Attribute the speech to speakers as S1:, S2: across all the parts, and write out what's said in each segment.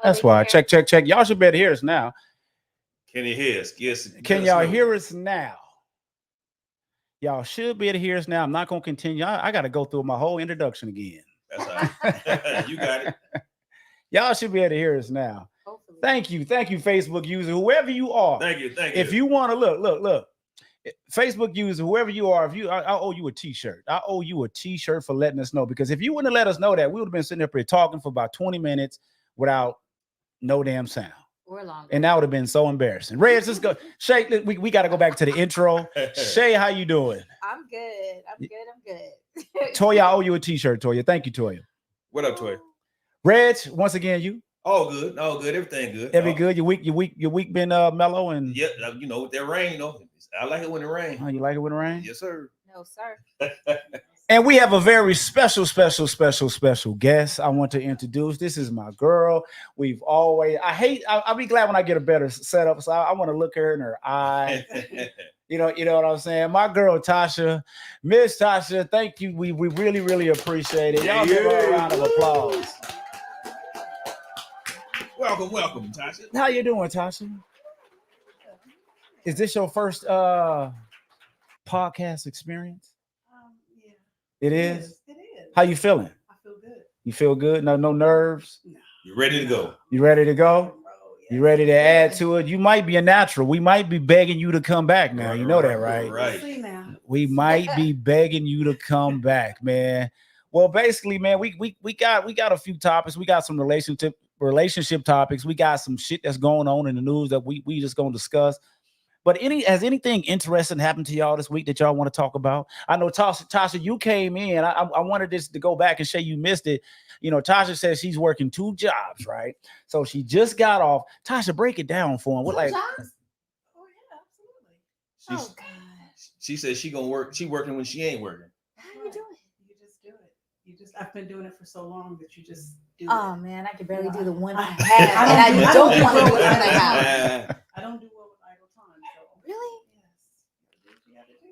S1: That's why. Check. Y'all should better hear us now.
S2: Can you hear us? Yes.
S1: Can y'all hear us now? Y'all should be able to hear us now. I'm not going to continue. I got to go through my whole introduction again.
S2: That's all right. You got it.
S1: Y'all should be able to hear us now. Hopefully. Thank you, Facebook user, whoever you are.
S2: Thank you.
S1: If you want to look, Facebook user, whoever you are, I owe you a T-shirt. I owe you a T-shirt for letting us know, because if you wouldn't have let us know that, we would have been sitting up here talking for about 20 minutes without no damn sound. Or longer. And that would have been so embarrassing. Reg, let's go. Shay, we got to go back to the intro. Shay, how you doing?
S3: I'm good. I'm good.
S1: Toya, I owe you a T-shirt, Toya. Thank you, Toya.
S2: What up, Toya?
S1: Reg, once again, you.
S2: All good. Everything good.
S1: Good. Your week been mellow and
S2: yeah. With that rain, I like it when it rains.
S1: Oh, you like it when it rains?
S2: Yes, sir.
S3: No, sir.
S1: And we have a very special guest I want to introduce. This is my girl. I'll be glad when I get a better setup. So I want to look her in her eye. You know what I'm saying? My girl, Tasha. Miss Tasha, thank you. We really, really appreciate it. Y'all give her a round of applause.
S2: Welcome, Tasha.
S1: How you doing, Tasha? Is this your first podcast experience?
S4: Yeah.
S1: It is?
S4: It is.
S1: How you feeling?
S4: I feel good.
S1: You feel good? No nerves?
S4: No.
S2: You ready to go?
S1: You ready to go? You ready to add to it? You might be a natural. We might be begging you to come back now. You know that, right?
S2: Right.
S4: We'll see now.
S1: We might be begging you to come back, man. Well, basically, man, we got a few topics. We got some relationship topics. We got some shit that's going on in the news that we just gonna discuss. But has anything interesting happened to y'all this week that y'all want to talk about? I know Tasha, you came in. I wanted this to go back and say you missed it. You know, Tasha says she's working 2 jobs, right? So she just got off. Tasha, break it down for him. What
S4: jobs? Oh yeah, absolutely.
S2: She says she gonna work. She working when she ain't working.
S3: How you doing?
S4: You just do it. I've been doing it for so long that you just do it.
S3: Oh man, I can barely do the one I have, and I don't want to do the one I have.
S4: I don't do well with idle time. So.
S3: Really?
S4: Yes. You gotta do.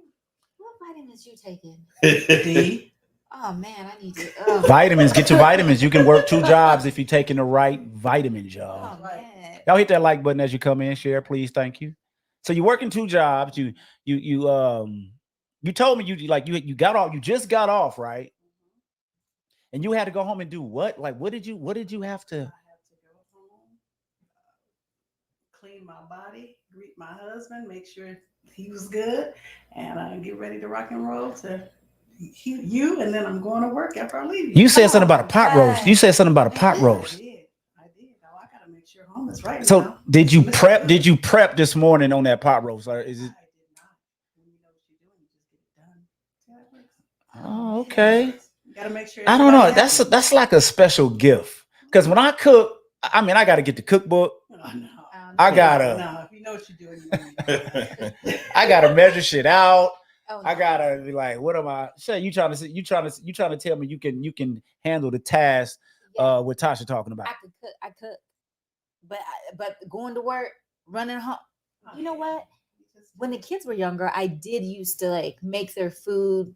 S3: What vitamins you taking?
S4: D.
S3: Oh man, I need to.
S1: Vitamins. Get your vitamins. You can work 2 jobs if you're taking the right vitamins, y'all.
S3: Oh man.
S1: Y'all hit that like button as you come in. Share, please. Thank you. So you're working 2 jobs. You told me you got off. You just got off, right? And you had to go home and do what? Like, what did you have to?
S4: I had to go home, clean my body, greet my husband, make sure he was good, and get ready to rock and roll to you. And then I'm going to work after I leave.
S1: You said something about a pot roast. You said something about a pot roast.
S4: I did. Oh, I gotta make sure home is right.
S1: So
S4: now.
S1: did you prep? Did you prep this morning on that pot roast? Or is it?
S4: I did not. When you know what you're doing, you just get it done.
S1: Oh, okay.
S4: Gotta make sure.
S1: I don't know. That's like a special gift. Because when I cook, I mean, I got to get the cookbook.
S4: Oh, no.
S1: I gotta.
S4: No, if you know what you're doing,
S1: I gotta measure shit out.
S3: Oh, no.
S1: I gotta be like, what am I? Shay, you trying to tell me you can handle the task?
S3: Yeah.
S1: What Tasha talking about?
S3: I cook, but going to work, running home. You know what? When the kids were younger, I did used to like make their food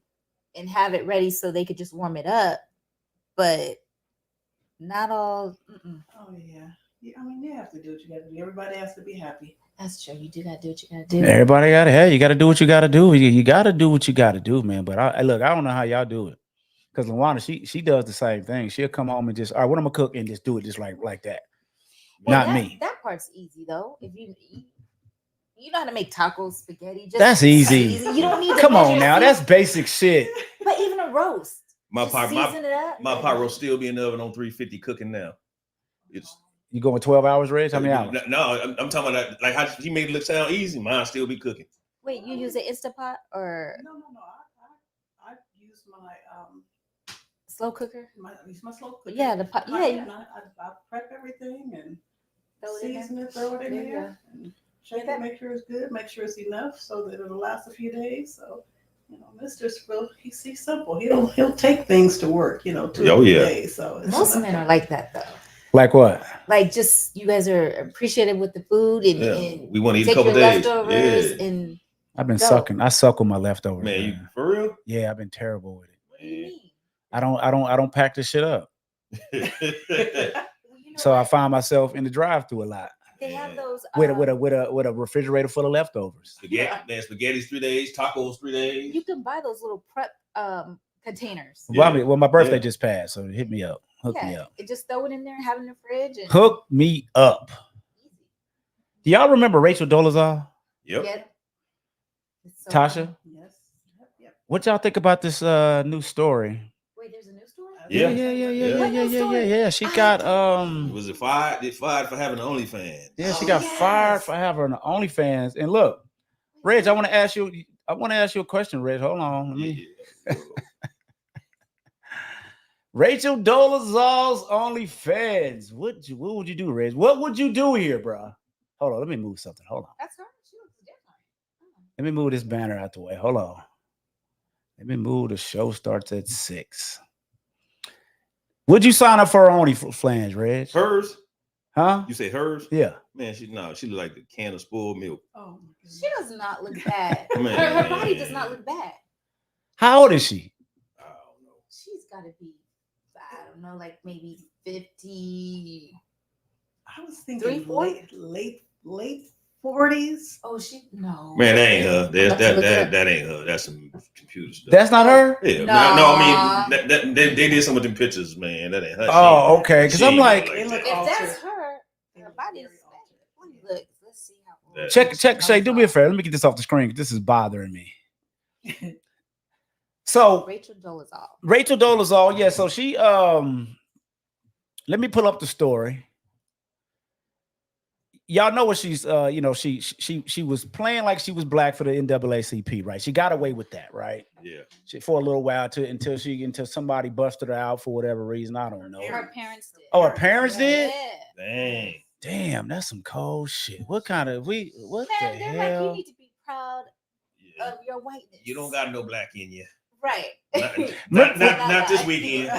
S3: and have it ready so they could just warm it up, but not all.
S4: Oh yeah. I mean, you have to do what you got to do. Everybody has to be happy.
S3: That's true. You do got to do what you got to do.
S1: Everybody got to. Hey, you got to do what you got to do. You got to do what you got to do, man. But I don't know how y'all do it. Because Luana, she does the same thing. She'll come home and just, all right, what I'm gonna cook and just do it just like that.
S3: Well,
S1: Not me.
S3: That part's easy though. If you know how to make tacos, spaghetti.
S1: That's easy.
S3: You don't need to
S1: come on now. That's basic shit.
S3: But even a roast.
S2: My pot roast still be in the oven on 350 cooking now. It's
S1: you going 12 hours, Reg? How many hours?
S2: No, I'm talking about like how she made it look sound easy. Mine still be cooking.
S3: Wait, you use an Instapot or
S4: no? I use my
S3: slow cooker.
S4: Use my slow cooker.
S3: Yeah, the pot. Yeah,
S4: I prep everything and season it, throw it in there, and check it, make sure it's good, make sure it's enough so that it'll last a few days. So, Mr. Swill, he's simple. He'll take things to work, 2 days. So
S3: most men are like that though.
S1: Like what?
S3: Like just you guys are appreciative with the food and
S2: we want to eat a couple days.
S3: Leftovers and
S1: I've been sucking. I suck on my leftovers.
S2: Man, you for real?
S1: Yeah, I've been terrible with it. Man. I don't pack this shit up. So I
S3: what?
S1: find myself in the drive-thru a lot
S3: They have those
S1: with a refrigerator full of leftovers.
S2: Spaghetti's 3 days, tacos 3 days.
S3: You can buy those little prep containers.
S2: Yeah.
S1: Well, my birthday
S2: Yeah.
S1: just passed, so hit me up. Hook me
S3: Yeah,
S1: up.
S3: and just throw it in there and have it in the fridge. And
S1: Hook me up.
S3: easy.
S1: Do y'all remember Rachel Dolezal?
S2: Yep.
S3: Yeah. It's so
S1: Tasha?
S3: funny.
S4: Yes. Yep.
S1: What y'all think about this new story?
S3: Wait, there's a new story?
S2: Yeah.
S1: Yeah. She
S3: I
S1: got
S2: Was it fired? They fired for having an OnlyFans.
S1: yeah, she
S3: Oh,
S1: got
S3: yes.
S1: fired for having an OnlyFans. And look, Reg, I want to ask you a question, Reg. Hold on. Let me
S2: Yeah.
S1: Rachel Dolezal's OnlyFans. What would you do, Reg? What would you do here, bro? Hold on, let me move something. Hold on.
S3: That's her. She looks different.
S1: Let me move this banner out the way. Hold on. Let me move. The show starts at 6. Would you sign up for her OnlyFans, Reg?
S2: Hers?
S1: Huh?
S2: You say hers?
S1: Yeah.
S2: Man, she look like the can of spoiled milk.
S4: Oh, my goodness.
S3: She does not look bad.
S2: Man.
S3: Her body does not look bad.
S1: How old is she?
S2: I don't know.
S3: She's got to be, I don't know, like maybe 50.
S4: I was thinking
S3: 3-4?
S4: late 40s.
S3: Oh, no.
S2: Man, that ain't her.
S3: I'm about to look it up.
S2: That ain't her. That's some computer stuff.
S1: That's not her?
S2: Yeah,
S3: Nah.
S2: no, I mean they did some of them pictures, man. That ain't her.
S1: Oh, okay. Because
S2: She
S1: I'm
S2: ain't
S1: like,
S2: like
S4: They look
S2: that.
S3: If that's
S4: altered.
S3: her,
S4: They
S3: her
S4: look
S3: body
S4: very
S3: is
S4: altered.
S3: Look, let's see how old
S2: That-
S1: check, Shay, do me a favor. Let me get this off the screen. This is bothering me. So
S3: Rachel Dolezal.
S1: Rachel Dolezal, yeah. So she let me pull up the story. Y'all know what she's she was playing like she was black for the NAACP, right? She got away with that, right?
S2: Yeah.
S1: For a little while until somebody busted her out for whatever reason. I don't know.
S3: Her parents did.
S1: Oh, her parents did?
S3: Yeah.
S2: Dang.
S1: Damn, that's some cold shit. What
S3: Man,
S1: the
S3: they're like, you
S1: hell?
S3: need to be proud
S2: Yeah.
S3: of your whiteness.
S2: You don't got no black in you.
S3: Right.
S2: Not this weekend.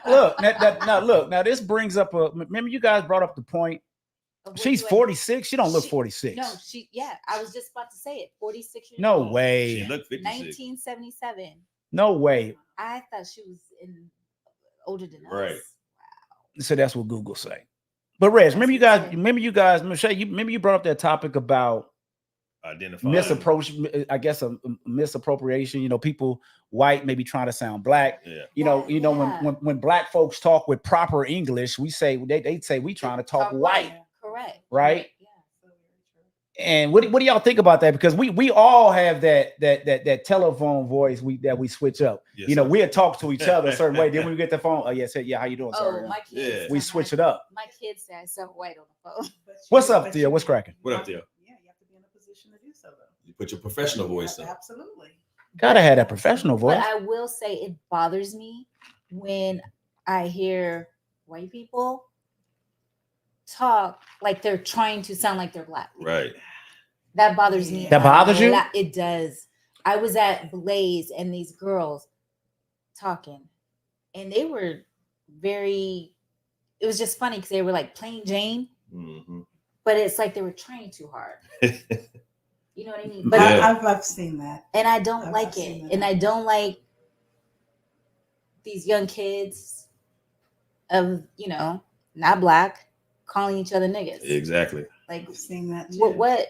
S1: Look, now this brings up remember you guys brought up the point.
S3: Of what
S1: She's
S3: you
S1: 46. She don't look
S3: She-
S1: 46.
S3: No, I was just about to say it. 46 years
S1: No
S3: old.
S2: She
S1: way.
S2: looked 56.
S3: 1977.
S1: No way.
S3: I thought she was older than us.
S2: Right.
S1: So that's what Google say. But Reg,
S3: That's
S1: remember you
S3: what
S1: guys, Michelle, remember you brought up that topic about
S2: Identifying.
S1: misappropriation. You know, people white maybe trying to sound black.
S2: Yeah.
S3: Yeah.
S1: When black folks talk with proper English, we say they say we trying to talk white,
S3: Correct.
S1: right?
S3: Yeah.
S1: And what do y'all think about that? Because we all have that telephone voice that we switch up.
S2: Yes,
S1: you know,
S2: sir.
S1: we'll talk to each other a certain way. Then when we get the phone, oh yes, yeah, how you doing? Sorry.
S3: Oh, my kids.
S2: Yeah.
S1: We switch it up.
S3: My kids say I sound white on the phone.
S1: What's up, Thea? What's cracking?
S2: What up, Thea?
S4: Yeah, you have to be in a position to do so, though.
S2: You put your professional voice in.
S4: Absolutely.
S1: Gotta have that professional voice.
S3: But I will say it bothers me when I hear white people talk like they're trying to sound like they're black.
S2: Right.
S3: That bothers me.
S1: That bothers you?
S3: It does. I was at Blaze and these girls talking, and they were it was just funny because they were like plain Jane,
S2: Mm-hmm.
S3: but it's like they were trying too hard. You know what I mean?
S4: But
S3: But
S2: Yeah.
S4: I've seen that.
S3: and I don't
S4: I've
S3: like
S4: seen
S3: it.
S4: that.
S3: And I don't like these young kids of, not black calling each other niggas.
S2: Exactly.
S3: Like,
S4: I've seen that too.
S3: what?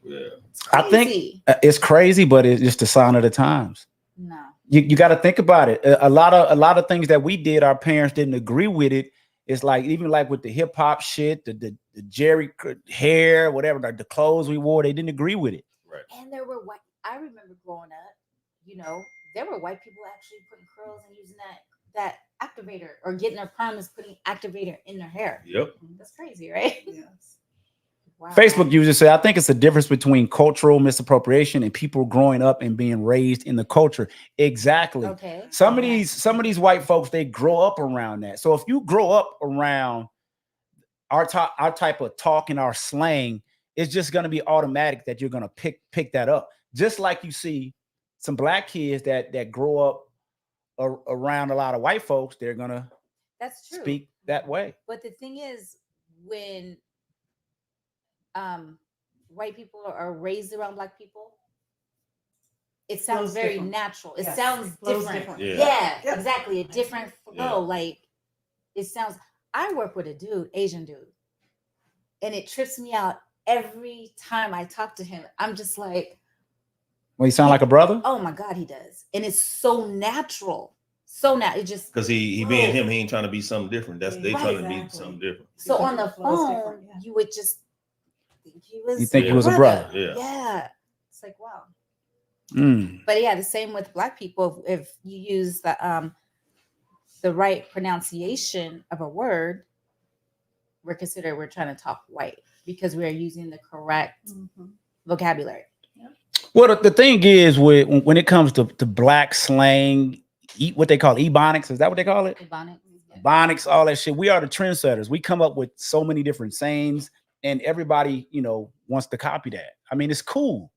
S2: Yeah.
S3: It's
S1: I think
S3: crazy.
S1: it's crazy, but it's just a sign of the times.
S3: No.
S1: You got to think about it. A lot of things that we did, our parents didn't agree with it. It's like even like with the hip hop shit, the Jerry hair, whatever, the clothes we wore, they didn't agree with it.
S2: Right.
S3: And there were white, I remember growing up, there were white people actually putting curls and using that activator or getting their perms putting activator in their hair.
S2: Yep.
S3: That's crazy, right?
S4: Yes.
S3: Wow.
S1: Facebook users say, I think it's the difference between cultural misappropriation and people growing up and being raised in the culture. Exactly.
S3: Okay.
S1: Some of these white folks, they grow up around that. So if you grow up around our type of talk and our slang, it's just going to be automatic that you're going to pick that up. Just like you see some black kids that grow up around a lot of white folks, they're going to
S3: That's true.
S1: speak that way.
S3: But the thing is, when white people are raised around black people, it sounds
S4: Flows
S3: very
S4: different.
S3: natural. It
S4: Yes,
S3: sounds
S4: flows
S3: different.
S4: different.
S2: Yeah.
S3: Yeah,
S4: Yep.
S3: exactly. A different flow.
S2: Yeah.
S3: Like it sounds. I work with a dude, Asian dude, and it trips me out every time I talk to him. I'm just like,
S1: Well, he sound like a brother.
S3: oh my God, he does. And it's so natural. So now it just
S2: because he being him, he ain't trying to be something different. That's they trying to be something different.
S3: So on the phone, you would just think he was.
S1: You think he was a brother?
S3: Yeah. It's like wow.
S1: Mm.
S3: But yeah, the same with Black people. If you use the right pronunciation of a word, we're trying to talk white because we are using the correct vocabulary.
S1: Well, the thing is, when it comes to Black slang, what they call ebonics, is that what they call it? Ebonics, all that shit. We are the trendsetters. We come up with so many different sayings, and everybody, wants to copy that. I mean, it's cool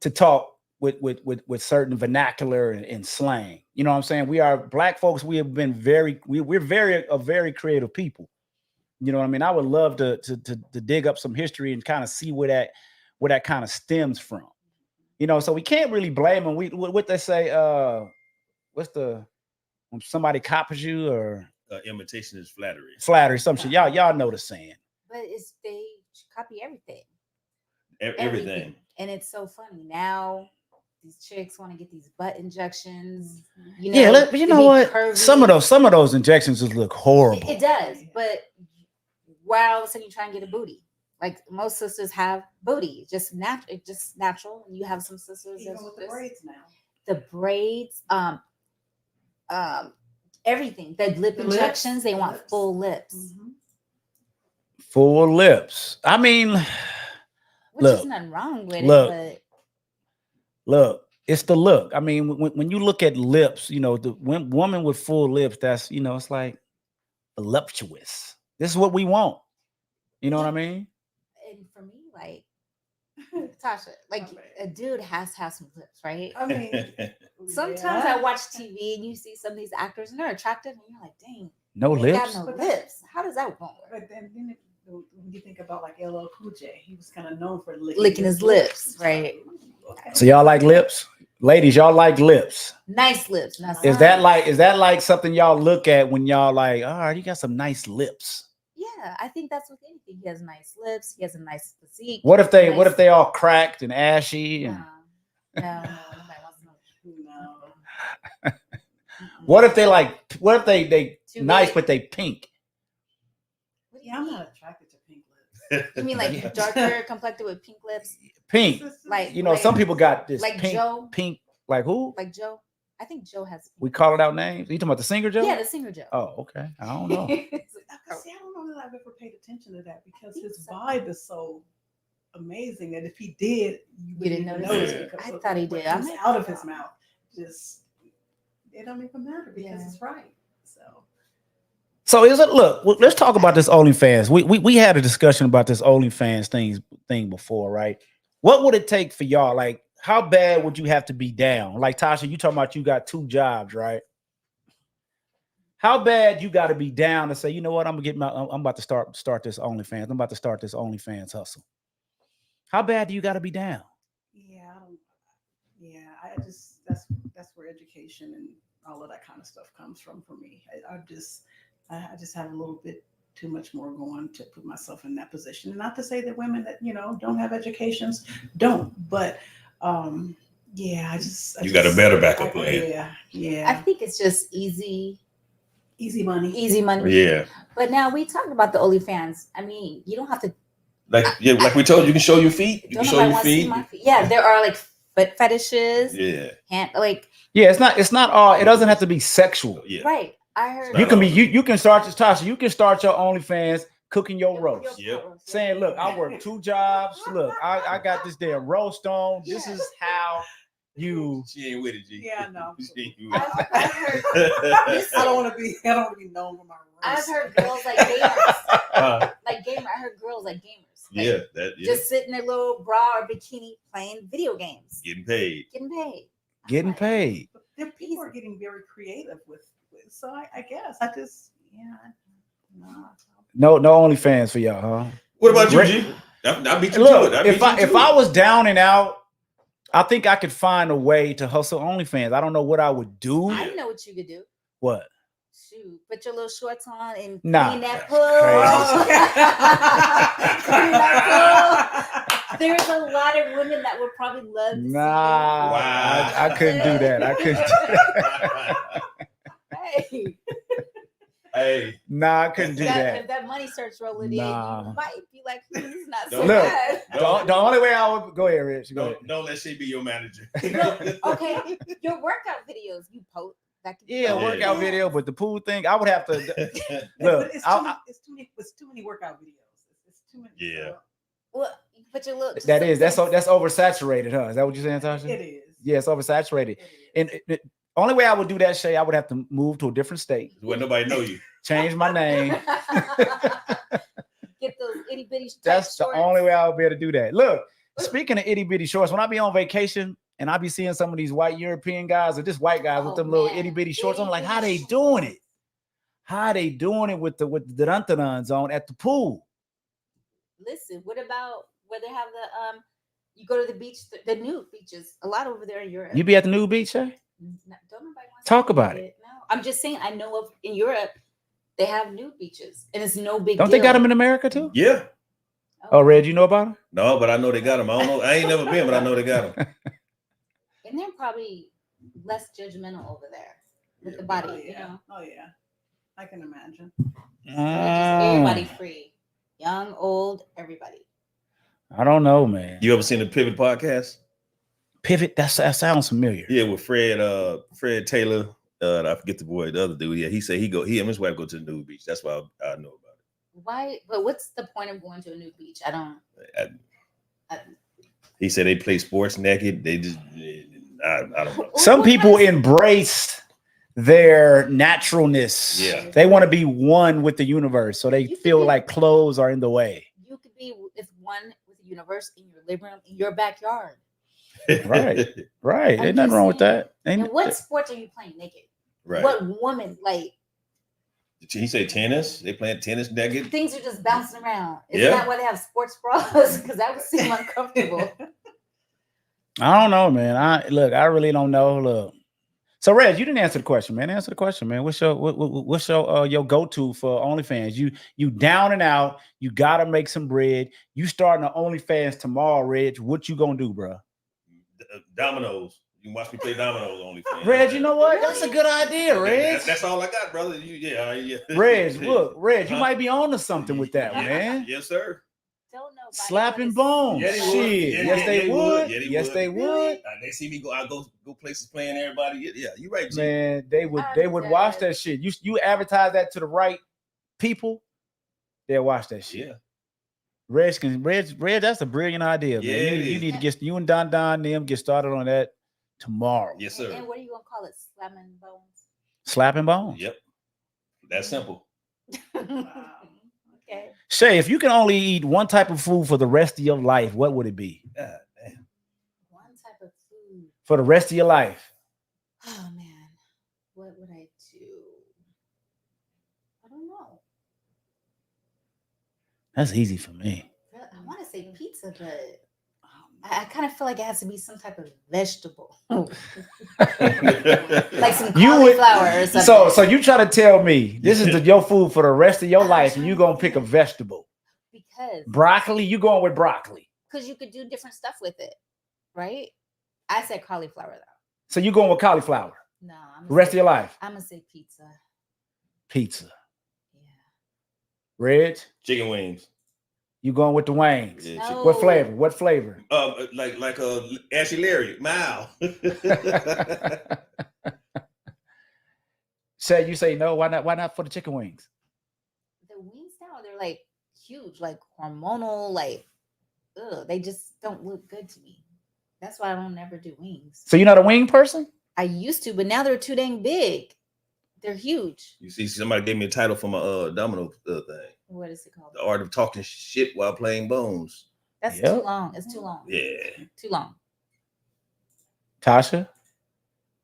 S1: to talk with certain vernacular and slang. You know what I'm saying? We are Black folks. We have been we're very creative people. You know what I mean? I would love to dig up some history and kind of see where that kind of stems from. So we can't really blame them. What they say, when somebody copies you or
S2: imitation is flattery.
S1: Flattery, some shit. Y'all know the saying.
S3: But they copy everything.
S2: Everything.
S3: And it's so funny. Now these chicks want to get these butt injections.
S1: But you know what? Curvy. Some of those injections just look horrible.
S3: It does, but why all of a sudden you try and get a booty? Like most sisters have booty, just natural. And you have some sisters
S4: even with the braids now.
S3: The braids, everything. The lip injections, they want full lips.
S4: Mm-hmm.
S1: Full lips. I mean,
S3: there's nothing wrong with it.
S1: Look, it's the look. I mean, when you look at lips, the woman with full lips, that's it's like voluptuous. This is what we want. You know what I mean?
S3: And for me, like Tasha, like a dude has to have some lips, right?
S4: I mean,
S3: sometimes I watch TV and you see some of these actors and they're attractive, and you're like, dang,
S1: no lips.
S3: Got no lips. How does that work?
S4: But then when you think about like LL Cool J, he was kind of known for
S3: licking his lips, right?
S1: So y'all like lips, ladies? Y'all like lips?
S3: Nice lips.
S1: Is that like something y'all look at when y'all like, oh, you got some nice lips?
S3: Yeah, I think that's with anything. He has nice lips. He has a nice physique.
S1: What if they all cracked and ashy? And...
S3: No.
S1: What if they nice but they pink?
S4: Yeah, I'm not attracted to pink lips.
S3: You mean like darker complected with pink lips?
S1: Pink.
S3: Like
S1: some people got this
S3: like
S1: pink,
S3: Joe.
S1: Pink. Like who?
S3: Like Joe. I think Joe has.
S1: We call it out names. Are you talking about the singer Joe?
S3: Yeah, the singer Joe.
S1: Oh, okay. I don't know.
S4: See, I don't know that I've ever paid attention to that because his vibe is so amazing that if he did, you
S3: didn't notice it. I thought he did.
S4: Comes out of his mouth, just it don't even matter because it's right.
S1: So is it? Look, let's talk about this OnlyFans. We had a discussion about this OnlyFans thing before, right? What would it take for y'all? Like, how bad would you have to be down? Like Tasha, you talking about you got 2 jobs, right? How bad you got to be down to say, you know what, I'm about to start this OnlyFans. I'm about to start this OnlyFans hustle. How bad do you got to be down?
S4: I just that's where education and all of that kind of stuff comes from for me. I just have a little bit too much more going to put myself in that position. And not to say that women that don't have educations don't, but you got
S2: a better backup plan.
S4: Yeah.
S3: I think it's just easy money.
S2: Yeah.
S3: But now we talked about the OnlyFans. I mean, you don't have to.
S2: Like we told you can show your feet. You can show your feet.
S3: Yeah, there are like foot fetishes.
S2: Yeah.
S1: It's not all. It doesn't have to be sexual.
S2: Yeah.
S3: Right. I heard.
S1: You can be. You can start this, Tasha. You can start your OnlyFans cooking your roast.
S2: Yep.
S1: Saying, look, I work 2 jobs. Look, I got this damn roast on. This is how you.
S2: She ain't with it, G.
S4: Yeah, no.
S3: I heard.
S4: I don't want to be known for my roast.
S3: I've heard girls like gamers. I heard girls like gamers. Just sit in their little bra or bikini playing video games.
S2: Getting paid.
S1: Getting paid.
S4: But people are getting very creative with so I guess I just
S1: No OnlyFans for y'all, huh?
S2: What about you, G? I beat you
S1: Look,
S2: to it.
S1: if I was down and out, I think I could find a way to hustle OnlyFans. I don't know what I would do.
S3: I know what you could do.
S1: What?
S3: Shoot, put your little shorts on and
S1: Nah,
S3: clean that
S1: that's
S3: pool. Clean that pool. There's a lot of women that would probably love to
S1: Nah,
S2: Wow.
S1: I couldn't do that. I couldn't do that.
S3: see. Hey,
S2: Hey,
S1: Nah, I couldn't do that.
S3: if that money starts rolling
S1: Nah.
S3: in, you might be like, this is not so
S2: Look,
S3: bad.
S1: The only way I would go ahead, Rich. Go ahead.
S2: don't let she be your manager.
S3: Okay, your workout videos you post. That could be
S1: Yeah,
S2: Yeah.
S1: workout video, but the pool thing, I would have to. Look,
S4: it's too many workout videos. It's too many.
S2: Yeah.
S3: Well, you put your little.
S1: that's oversaturated, huh? Is that what you're saying, Tasha?
S4: It is.
S1: Yeah, it's oversaturated.
S4: It is.
S1: And the only way I would do that, Shay, I would have to move to a different state,
S2: Where nobody know you.
S1: change my name.
S3: Get those itty bitty.
S1: That's the only way I would be able to do that. Look, speaking of itty bitty shorts, when I be on vacation and I be seeing some of these white European guys or just white guys with them little itty bitty shorts, I'm like, how they doing it? How they doing it with the dun-dun-duns on at the pool?
S3: Listen, what about where they have the you go to the beach, the nude beaches, a lot over there in Europe.
S1: You be at the nude beach, Shay?
S3: Don't nobody want to
S1: Talk about it.
S3: No, I'm just saying. I know of in Europe they have nude beaches, and it's no big.
S1: Don't
S3: deal.
S1: they got them in America too?
S2: Yeah.
S1: Oh, Red, you know about them?
S2: No, but I know they got them. I don't know. I ain't never been, but I know they got them.
S3: And they're probably less judgmental over there with the
S2: Yeah.
S3: body.
S4: Oh
S3: You
S4: yeah.
S3: know,
S4: Oh yeah. I can imagine.
S3: just everybody free, young, old, everybody.
S1: I don't know, man.
S2: You ever seen the Pivot podcast?
S1: Pivot, that sounds familiar.
S2: Yeah, with Fred Taylor. I forget the boy, the other dude. Yeah, he said he and his wife go to the nude beach. That's why I know about it.
S3: Why? But what's the point of going to a nude beach? I don't.
S2: He said they play sports naked. They just, I don't know.
S1: Some people embrace their naturalness.
S2: Yeah.
S1: They want to be one with the universe, so they
S3: You
S1: feel
S3: can-
S1: like clothes are in the way.
S3: You could be with one with the universe in your living room, in your backyard.
S1: Right. Right.
S3: I'm
S1: Ain't nothing
S3: just
S1: wrong with
S3: saying.
S1: that. Ain't
S3: And what sports are you playing naked?
S2: Right.
S3: What woman like
S2: He said tennis. They playing tennis naked.
S3: things are just bouncing around? Isn't
S2: Yeah.
S3: that why they have sports bras? Because that would seem uncomfortable.
S1: I don't know, man. I really don't know. Look. So Reg, you didn't answer the question, man. Answer the question, man. What's your go-to for OnlyFans? You down and out, you gotta make some bread. You starting the OnlyFans tomorrow, Reg. What you gonna do, bro?
S2: Dominoes. You can watch me play dominoes only.
S1: Reg, you know what? That's a good idea, Reg.
S2: That's all I got, brother. Yeah.
S1: Reg, look, Reg, you
S2: Huh?
S1: might be on to something with that, man.
S2: Yes, sir.
S3: Don't know.
S1: Slapping bones.
S2: Yeah, they would.
S1: Shit.
S2: Yeah,
S1: yes, they would.
S2: Yeah, they
S1: yes,
S2: would.
S1: they would.
S2: They see me go. I go places playing everybody. Yeah, you right, G.
S1: Man, they would
S3: I'm
S1: watch
S3: dead.
S1: that shit. You advertise that to the right people, they'll watch that shit.
S2: Yeah.
S1: Reg, that's a brilliant idea, man.
S2: Yeah, it
S1: You
S2: is.
S1: need to get you and Don them get started on that tomorrow.
S2: Yes, sir.
S3: And what are you gonna call it? Slamming bones.
S1: Slapping bones.
S2: Yep. That's simple.
S3: Okay.
S1: Shay, if you can only eat one type of food for the rest of your life, what would it be?
S2: God damn.
S3: One type of food.
S1: For the rest of your life.
S3: Oh man, what would I do? I don't know.
S1: That's easy for me.
S3: I want to say pizza, but I kind of feel like it has to be some type of vegetable, like some
S1: You would-
S3: cauliflower or something.
S1: So you try to tell me this is your food for the rest of your life, and you're gonna pick a vegetable.
S3: because
S1: Broccoli, you going with broccoli.
S3: you could do different stuff with it, right? I said cauliflower though.
S1: So you going with cauliflower
S3: No,
S1: the rest of your life.
S3: I'm gonna say pizza.
S1: Pizza.
S3: Yeah.
S1: Reg,
S2: Chicken wings.
S1: you going with the wings.
S2: Yeah,
S3: No.
S1: What flavor? What flavor?
S2: Like Ashley Larry, Mal.
S1: Say you say no. Why not? Why not for the chicken wings?
S3: The wings now they're like huge, like hormonal, like they just don't look good to me. That's why I don't ever do wings.
S1: So you're not a wing person?
S3: I used to, but now they're too dang big. They're huge.
S2: You see, somebody gave me a title for my domino thing.
S3: What is it called?
S2: The art of talking shit while playing bones.
S3: That's
S1: Yep.
S3: too long. It's too long.
S2: Yeah.
S3: Too long.
S1: Tasha,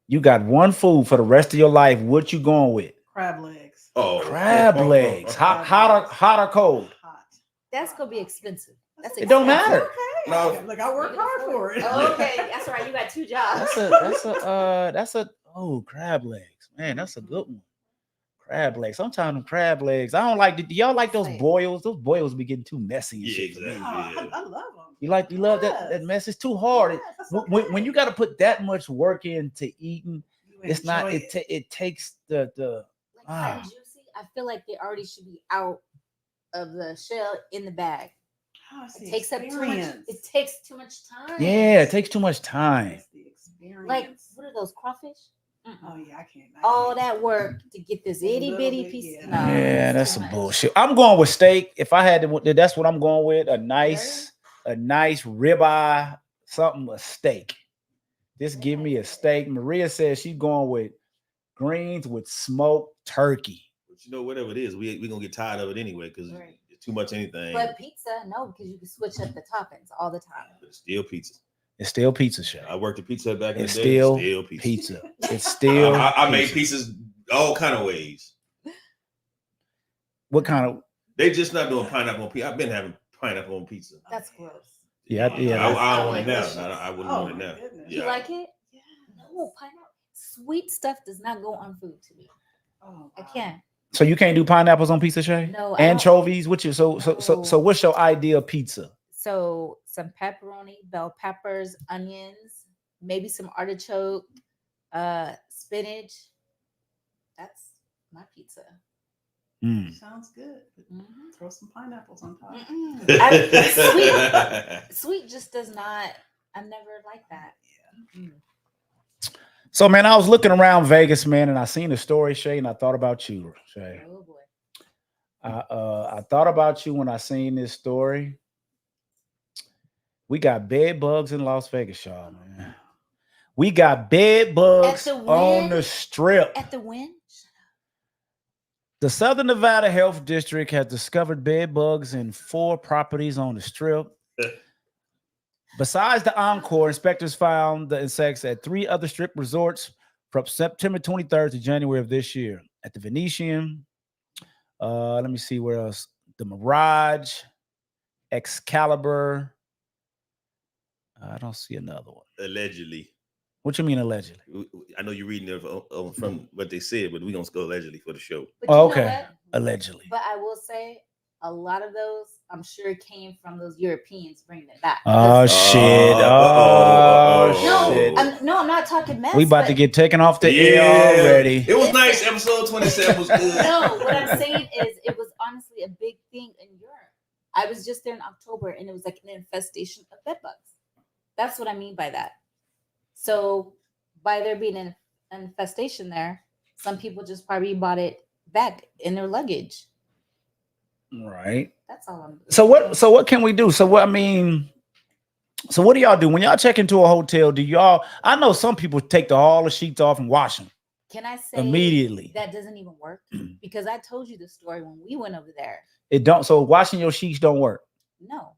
S1: you got one food for the rest of your life. What you going with?
S4: Crab legs.
S2: Oh,
S1: Crab legs. Hot or cold?
S4: Hot.
S3: That's gonna be expensive. That's
S1: It don't
S3: expensive.
S1: matter.
S4: Okay.
S2: No.
S4: Look, I work hard for it.
S3: Okay, that's right. You got two jobs.
S1: That's a crab legs. Man, that's a good one. Crab legs. Sometimes them crab legs. I don't like. Do y'all like those
S3: Like-
S1: boils? Those boils be getting too messy and
S2: Yeah,
S1: shit for me.
S2: exactly.
S4: I love them.
S1: You love that mess. It's too hard.
S4: Yes,
S1: When you got to put that much work into eating, it's not.
S4: enjoy
S1: It takes the
S3: Like hot and juicy. I feel like they already should be out of the shell in the bag.
S4: Oh, it's
S3: It
S4: the
S3: takes up too much.
S4: experience.
S3: It takes too much time.
S1: yeah. It takes too much time.
S4: It's the experience.
S3: Like what are those crawfish?
S4: Oh yeah, I can't.
S3: All that work to get this
S4: A
S3: itty
S4: little
S3: bitty
S4: bit,
S3: piece.
S4: yeah.
S3: No,
S1: Yeah,
S3: it's
S1: that's
S3: too
S1: some
S3: much.
S1: bullshit. I'm going with steak. If I had to, that's what I'm going with. A nice ribeye, a steak. Just give me a steak. Maria says she's going with greens with smoked turkey.
S2: But you know, whatever it is, we gonna get tired of it anyway because
S3: Right.
S2: it's too much anything.
S3: But pizza, no, because you can switch up the toppings all the time.
S2: But it's still pizza.
S1: It's still pizza, Shay.
S2: I worked at Pizza Hut back in the
S1: It's
S2: day.
S1: still
S2: Still pizza.
S1: pizza. It's still.
S2: I made pizzas all kind of ways.
S1: What kind of?
S2: They just not doing pineapple on pizza. I've been having pineapple on pizza.
S3: That's gross.
S1: Yeah,
S2: I don't want it now.
S4: delicious.
S2: I wouldn't
S4: Oh,
S2: want it
S4: my
S2: now.
S4: goodness.
S3: You like it?
S4: Yeah.
S3: No, pineapple. Sweet stuff does not go on food to me.
S4: Oh,
S3: I
S4: wow.
S3: can't.
S1: So you can't do pineapples on pizza, Shay?
S3: No, I don't.
S1: Anchovies? What you? So
S3: No.
S1: what's your ideal pizza?
S3: So some pepperoni, bell peppers, onions, maybe some artichoke, spinach. That's my pizza.
S1: Mm.
S4: Sounds good.
S3: Mhm.
S4: Throw some pineapples on top.
S3: Sweet just does not. I've never liked that. Mm-mm.
S1: So man, I was looking around Vegas, man, and I seen the story, Shay, and I thought about you, Shay.
S3: Oh boy.
S1: I thought about you when I seen this story. We got bed bugs in Las Vegas, y'all, man. We got bed bugs
S3: the
S1: on
S3: Wynn?
S1: the strip.
S3: At the Wynn?
S1: The Southern Nevada Health District has discovered bed bugs in 4 properties on the strip. Besides the Encore, inspectors found the insects at 3 other strip resorts from September 23rd to January of this year. At the Venetian, let me see where else. The Mirage, Excalibur. I don't see another one.
S2: Allegedly.
S1: What you mean allegedly?
S2: I know you're reading it from what they said, but we're going to go allegedly for the show.
S3: But
S1: Oh,
S3: you know
S1: okay.
S3: what?
S1: Allegedly.
S3: But I will say a lot of those, I'm sure, came from those Europeans bringing it back.
S1: Oh,
S3: Because-
S1: shit.
S3: no,
S1: Shit.
S3: I'm not talking mess.
S1: We about to
S3: but-
S1: get taken off the air already.
S2: It was
S3: Listen.
S2: nice. Episode 27 was good.
S3: No, what I'm saying is it was honestly a big thing in Europe. I was just there in October and it was like an infestation of bed bugs. That's what I mean by that. So by there being an infestation there, some people just probably bought it back in their luggage.
S1: Right.
S3: That's all I'm
S1: So what can we do? So what do y'all do when y'all check into a hotel? Do y'all? I know some people take all the sheets off and wash them
S3: Can I say
S1: immediately.
S3: that doesn't even work? Because I told you the story when we went over there.
S1: It don't. So washing your sheets don't work.
S3: No,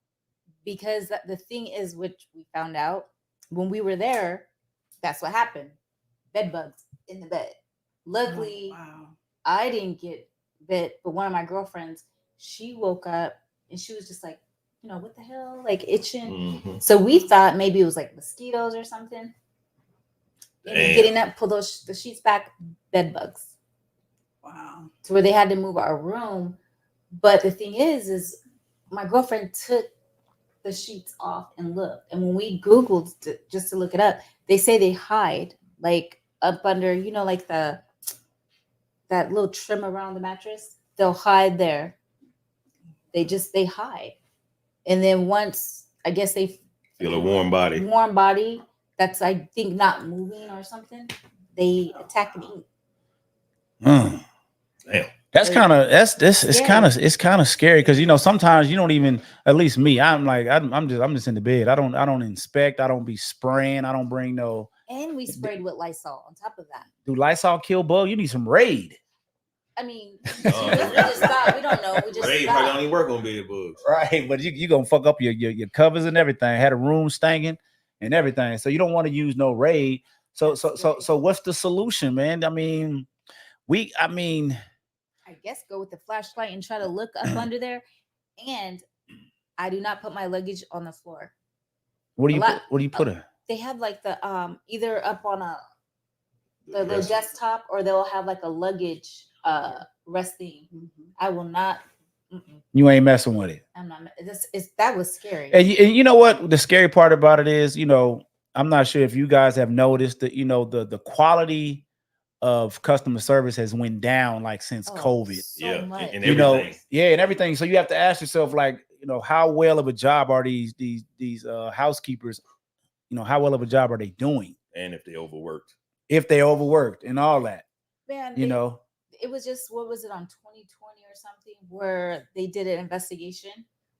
S3: because the thing is, which we found out when we were there, that's what happened. Bed bugs in the bed. Luckily,
S4: Oh, wow.
S3: I didn't get bit, but one of my girlfriends, she woke up and she was just like, what the hell, like itching.
S2: Mhm.
S3: So we thought maybe it was like mosquitoes or something. And then
S2: Damn.
S3: getting up, pull the sheets back, bed bugs.
S4: Wow.
S3: To where they had to move our room. But the thing is my girlfriend took the sheets off and looked. And when we Googled just to look it up, they say they hide like up under, like that little trim around the mattress. They'll hide there. They hide. And then once, I guess they
S2: Feel a warm body.
S3: that's, I think, not moving or something, they attack and eat.
S1: Mm.
S2: Damn.
S1: That's kind of it's kind of scary because sometimes you don't even, at least me, I'm just in the bed. I don't inspect. I don't be spraying. I don't bring no.
S3: And we sprayed with Lysol on top of that.
S1: Do Lysol kill bug? You need some Raid.
S3: I mean, we just thought, we don't know. We just
S2: Ray
S3: thought.
S2: probably only work on bed bugs.
S1: Right, but you gonna fuck up your covers and everything. Had a room stinking and everything, so you don't want to use no Raid. So what's the solution, man? I
S3: guess go with the flashlight and try to look up under there. And I do not put my luggage on the floor.
S1: what do you put in?
S3: They have like the either up on the little desktop, or they'll have like a luggage resting. I will not.
S1: You ain't messing with it.
S3: I'm not. That was scary.
S1: And you know what? The scary part about it is, I'm not sure if you guys have noticed that, the quality of customer service has went down like since COVID.
S3: So much.
S2: And
S1: and
S2: everything.
S1: everything. So you have to ask yourself, like, how well of a job are these housekeepers? How well of a job are they doing?
S2: And if they overworked.
S1: If they overworked and all that.
S3: Man, it was just, what was it, on 2020 or something, where they did an investigation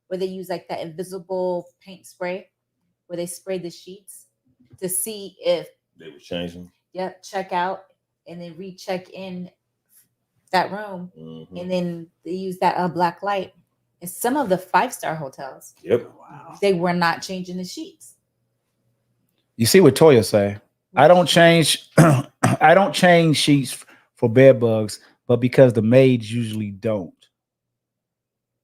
S3: where they used like that invisible paint spray where they sprayed the sheets to see if
S2: they were changing.
S3: Yep, check out and then recheck in that room, and then they use that black light. And some of the 5-star hotels, they were not changing the sheets.
S1: You see what Toya say? I don't change. I don't change sheets for bed bugs, but because the maids usually don't.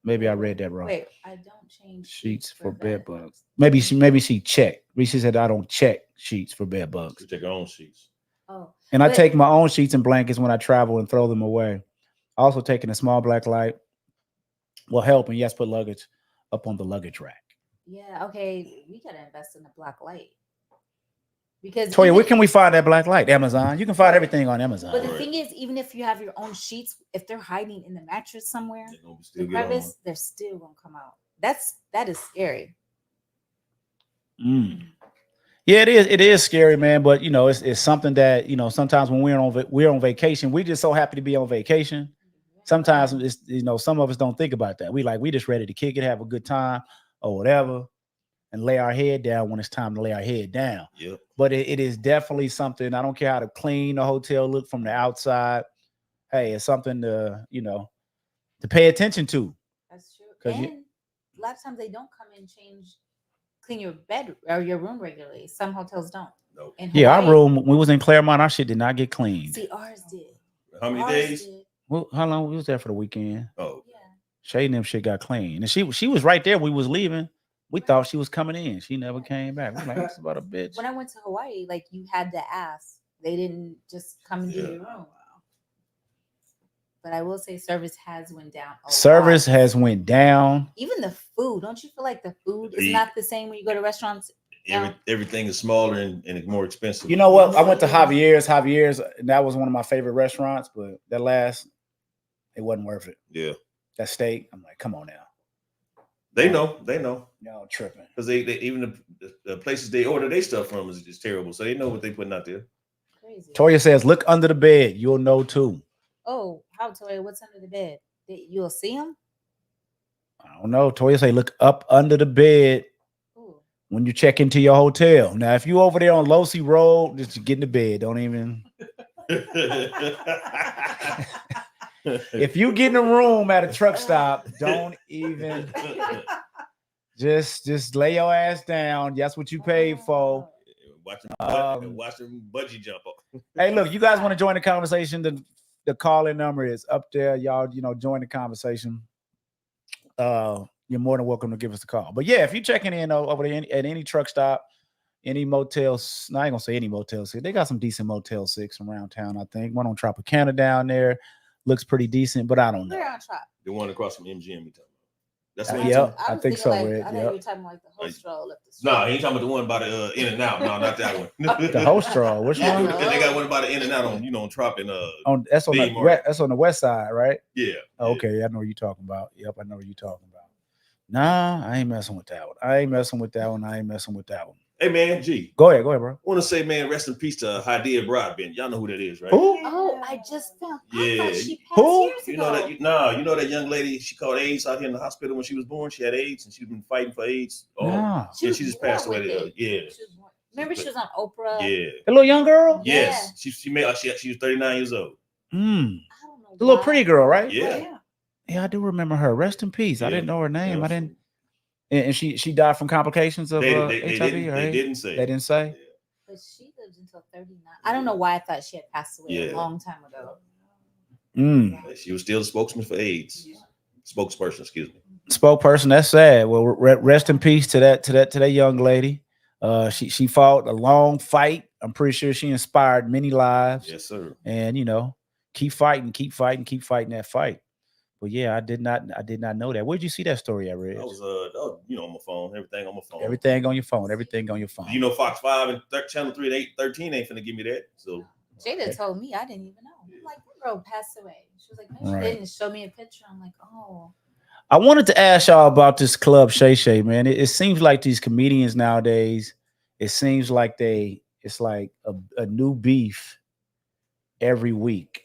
S1: Maybe I read that wrong.
S3: Wait, I don't change
S1: sheets for bed bugs. Maybe she checked. She said I don't check sheets for bed bugs.
S2: You take your own sheets.
S3: Oh.
S1: And I take my own sheets and blankets when I travel and throw them away. Also taking a small black light will help, and yes, put luggage up on the luggage rack.
S3: Yeah, okay. We gotta invest in a black light. Because
S1: Toya, where can we find that black light? Amazon. You can find everything on Amazon.
S3: But the thing is, even if you have your own sheets, if they're hiding in the mattress somewhere, the crevice, they're still gonna come out. That is scary.
S1: Yeah, it is. It is scary, man. But it's something that sometimes when we're on vacation, we're just so happy to be on vacation. Sometimes it's some of us don't think about that. We just ready to kick it, have a good time, or whatever, and lay our head down when it's time to lay our head down.
S2: Yep.
S1: But it is definitely something. I don't care how to clean the hotel look from the outside. Hey, it's something to pay attention to.
S3: That's true. And a lot of times they don't come and clean your bed or your room regularly. Some hotels don't.
S2: No.
S1: Yeah, our room, when we was in Claremont, our shit did not get cleaned.
S3: See, ours did.
S2: How many days?
S1: Well, how long we was there for the weekend?
S2: Oh,
S3: yeah.
S1: Shay and them shit got clean, and she was right there. We was leaving. We thought she was coming in. She never came back. We're like, this is about a bitch.
S3: When I went to Hawaii, like, you had to ask. They didn't just come and do your room. But I will say service has went down.
S1: Service has went down.
S3: Even the food. Don't you feel like the food is not the same when you go to restaurants?
S2: Everything is smaller and more expensive.
S1: You know what? I went to Javier's, and that was one of my favorite restaurants, but it wasn't worth it.
S2: Yeah.
S1: That steak, I'm like, come on now.
S2: They know.
S1: Y'all tripping.
S2: Because they even the places they order their stuff from is just terrible. So they know what they're putting out there.
S3: Crazy.
S1: Toya says, look under the bed. You'll know too.
S3: Oh, how, Toya? What's under the bed? You'll see them?
S1: I don't know. Toya say, look up under the bed when you check into your hotel. Now, if you over there on Losi Road, just get in the bed. Don't even. If you get in a room at a truck stop, don't even. Just lay your ass down. That's what you paid for.
S2: Watch them bungee jump up.
S1: Hey, look, you guys want to join the conversation? The call-in number is up there. Y'all, join the conversation. You're more than welcome to give us a call. But yeah, if you're checking in over there at any truck stop, any motels, I ain't gonna say any Motel 6. They got some decent Motel 6 around town, I think. One on Tropicana down there looks pretty decent, but I don't know.
S3: Where on Trop?
S2: The one across from MGM. You talking about? That's
S1: what.
S2: One.
S1: Yep, I think so.
S3: I thought you were talking like the host roll up the street.
S2: No, he ain't talking about the one by the In and Out. No, not that one.
S1: The host roll. Which one?
S2: They got one by the In and Out on Trop and
S1: that's on the west side, right?
S2: Yeah.
S1: Oh, okay, I know what you're talking about. Yep, I know what you're talking about. Nah, I ain't messing with that one. Hey man, G. Go ahead, bro. I
S2: want to say, man, rest in peace to Hadia Broadbent. Y'all know who that is, right?
S1: Who?
S3: Oh, I just found.
S2: Yeah.
S3: She passed
S1: who?
S3: Years
S2: you
S3: ago.
S2: know that young lady. She caught AIDS out here in the hospital when she was born. She had AIDS and she's been fighting for AIDS.
S1: Nah.
S2: She just passed away. Yeah.
S3: Remember, she was on Oprah.
S2: Yeah.
S1: The little young girl.
S2: Yes. Yeah. She was 39 years old.
S3: I don't know.
S1: The little pretty girl, right?
S2: Yeah.
S1: Yeah, I do remember her. Rest in peace.
S2: Yeah.
S1: I didn't know her name.
S2: Yeah.
S1: I didn't. And she died from complications of HIV,
S2: they
S1: right?
S2: didn't say.
S1: They didn't say.
S2: Yeah.
S3: But she lived until 39. I don't know why I thought she had passed away a long time ago.
S2: She was still the spokesman for AIDS. Spokesperson, excuse me.
S1: Spokesperson. That's sad. Well, rest in peace to that young lady. She fought a long fight. I'm pretty sure she inspired many lives.
S2: Yes, sir.
S1: And keep fighting that fight. But yeah, I did not know that. Where'd you see that story at, Reg?
S2: That was on my phone. Everything on my phone.
S1: Everything on your phone.
S2: You know, Fox 5 and Channel 3 and 13 ain't finna give me that. So
S3: Jada told me, I didn't even know. I'm like, that girl passed away. She was like, no, she didn't show me a picture. I'm like, oh.
S1: I wanted to ask y'all about this Club Shay Shay, man. It seems like these comedians nowadays, it seems like it's like a new beef every week.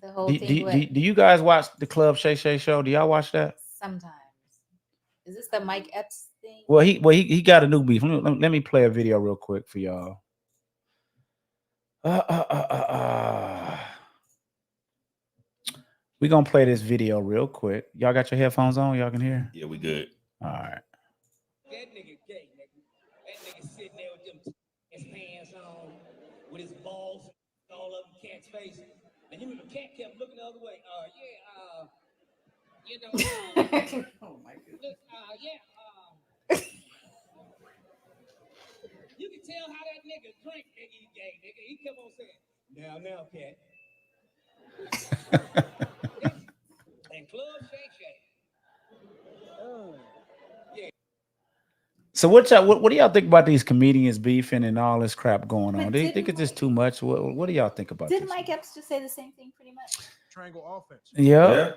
S3: The whole thing.
S1: Do you guys watch the Club Shay Shay show? Do y'all watch that?
S3: Sometimes. Is this the Mike Epps thing?
S1: Well, he got a new beef. Let me play a video real quick for y'all. We're gonna play this video real quick. Y'all got your headphones on? Y'all can hear?
S2: Yeah, we good.
S1: All right.
S5: That nigga gay, nigga. That nigga sitting there with them his pants on, with his balls all over the cat's face. And him and the cat kept looking the other way. You know,
S4: Oh my goodness.
S5: look, you can tell how that nigga drink, nigga, he gay, nigga. He kept on saying, now, cat. And Club Shay Shay.
S1: So what do y'all think about these comedians beefing and all this crap going on?
S3: But
S1: Do you think it's just too much? What do y'all think about
S3: Didn't
S1: this?
S3: Mike Epps just say the same thing pretty much?
S6: Triangle offense.
S1: Yeah.